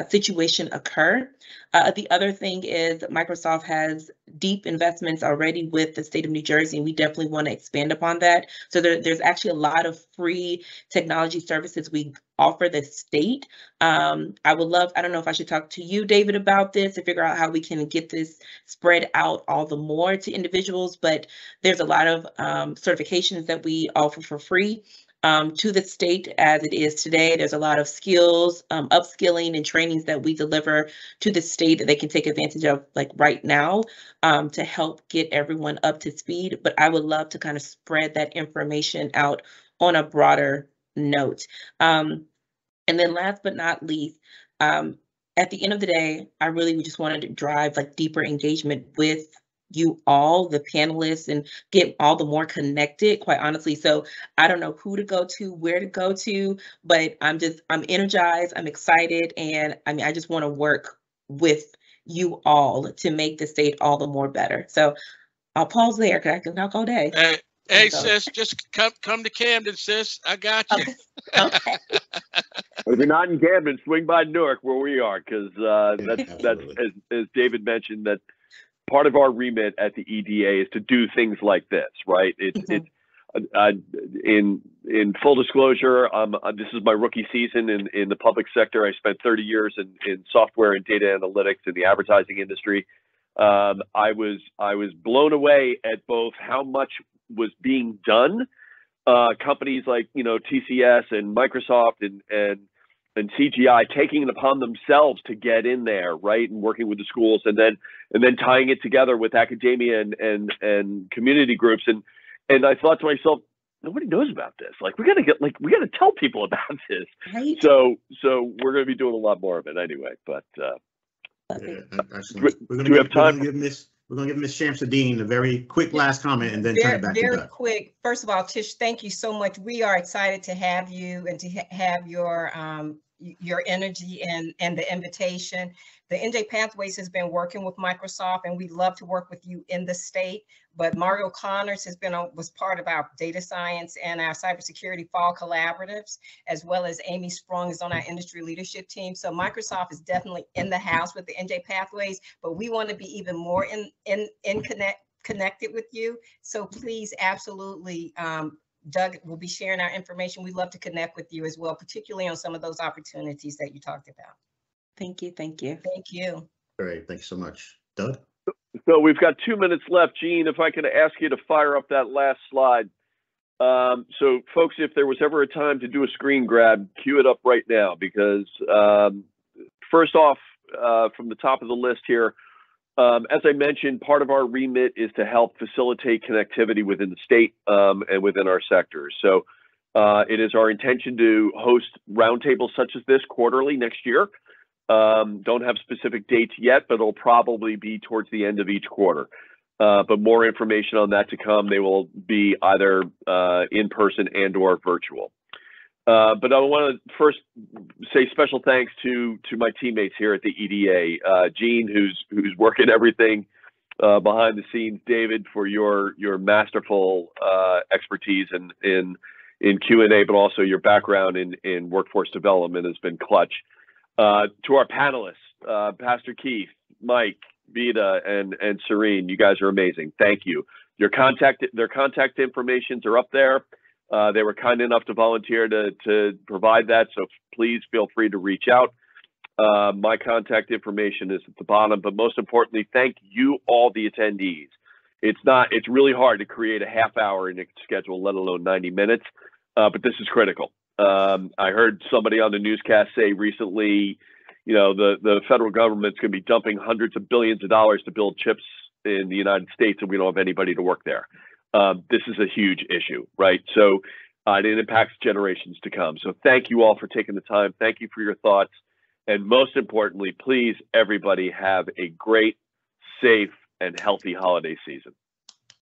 [SPEAKER 15] situation occur. The other thing is Microsoft has deep investments already with the state of New Jersey, and we definitely want to expand upon that. So there's actually a lot of free technology services we offer the state. I would love, I don't know if I should talk to you, David, about this to figure out how we can get this spread out all the more to individuals, but there's a lot of certifications that we offer for free. To the state as it is today. There's a lot of skills, upskilling and trainings that we deliver to the state that they can take advantage of like right now to help get everyone up to speed. But I would love to kind of spread that information out on a broader note. And then last but not least, at the end of the day, I really just wanted to drive like deeper engagement with you all, the panelists, and get all the more connected, quite honestly. So I don't know who to go to, where to go to, but I'm energized, I'm excited, and I mean, I just want to work with you all to make the state all the more better. So I'll pause there because I can talk all day.
[SPEAKER 6] Hey, sis, just come to Camden, sis. I got you.
[SPEAKER 15] Okay.
[SPEAKER 1] If you're not in Camden, swing by Newark where we are, because that's as David mentioned, that part of our remit at the EDA is to do things like this, right? In full disclosure, this is my rookie season in the public sector. I spent 30 years in software and data analytics in the advertising industry. I was blown away at both how much was being done. Companies like TCS and Microsoft and CGI taking it upon themselves to get in there, right, and working with the schools, and then tying it together with academia and community groups, and I thought to myself, nobody knows about this. Like we gotta tell people about this.
[SPEAKER 15] Right.
[SPEAKER 1] So we're gonna be doing a lot more of it anyway. But
[SPEAKER 7] excellent. We're gonna give Miss Shamsuddin a very quick last comment and then turn it back to Doug.
[SPEAKER 5] Very quick. First of all, Tish, thank you so much. We are excited to have you and to have your energy and the invitation. The NJ Pathways has been working with Microsoft, and we'd love to work with you in the state. But Mario Connors was part of our data science and our cybersecurity fall collaboratives, as well as Amy Sprung is on our industry leadership team. So Microsoft is definitely in the house with the NJ Pathways, but we want to be even more connected with you. So please, absolutely, Doug will be sharing our information. We'd love to connect with you as well, particularly on some of those opportunities that you talked about.
[SPEAKER 15] Thank you. Thank you.
[SPEAKER 5] Thank you.
[SPEAKER 7] Great. Thanks so much. Doug?
[SPEAKER 1] So we've got 2 minutes left. Gene, if I could ask you to fire up that last slide. So folks, if there was ever a time to do a screen grab, cue it up right now, because first off, from the top of the list here, as I mentioned, part of our remit is to help facilitate connectivity within the state and within our sectors. So it is our intention to host roundtables such as this quarterly next year. Don't have specific dates yet, but it'll probably be towards the end of each quarter. But more information on that to come. They will be either in person and or virtual. But I want to first say special thanks to my teammates here at the EDA. Gene, who's working everything behind the scenes. David, for your masterful expertise in Q&A, but also your background in workforce development has been clutch. To our panelists, Pastor Keith, Mike, Vida, and Serene, you guys are amazing. Thank you. Their contact informations are up there. They were kind enough to volunteer to provide that, so please feel free to reach out. My contact information is at the bottom, but most importantly, thank you all the attendees. It's really hard to create a half hour in a schedule, let alone 90 minutes, but this is critical. I heard somebody on the newscast say recently, the federal government's going to be dumping hundreds of billions of dollars to build chips in the United States, and we don't have anybody to work there. This is a huge issue, right? So it impacts generations to come. So thank you all for taking the time. Thank you for your thoughts. And most importantly, please, everybody have a great, safe, and healthy holiday season.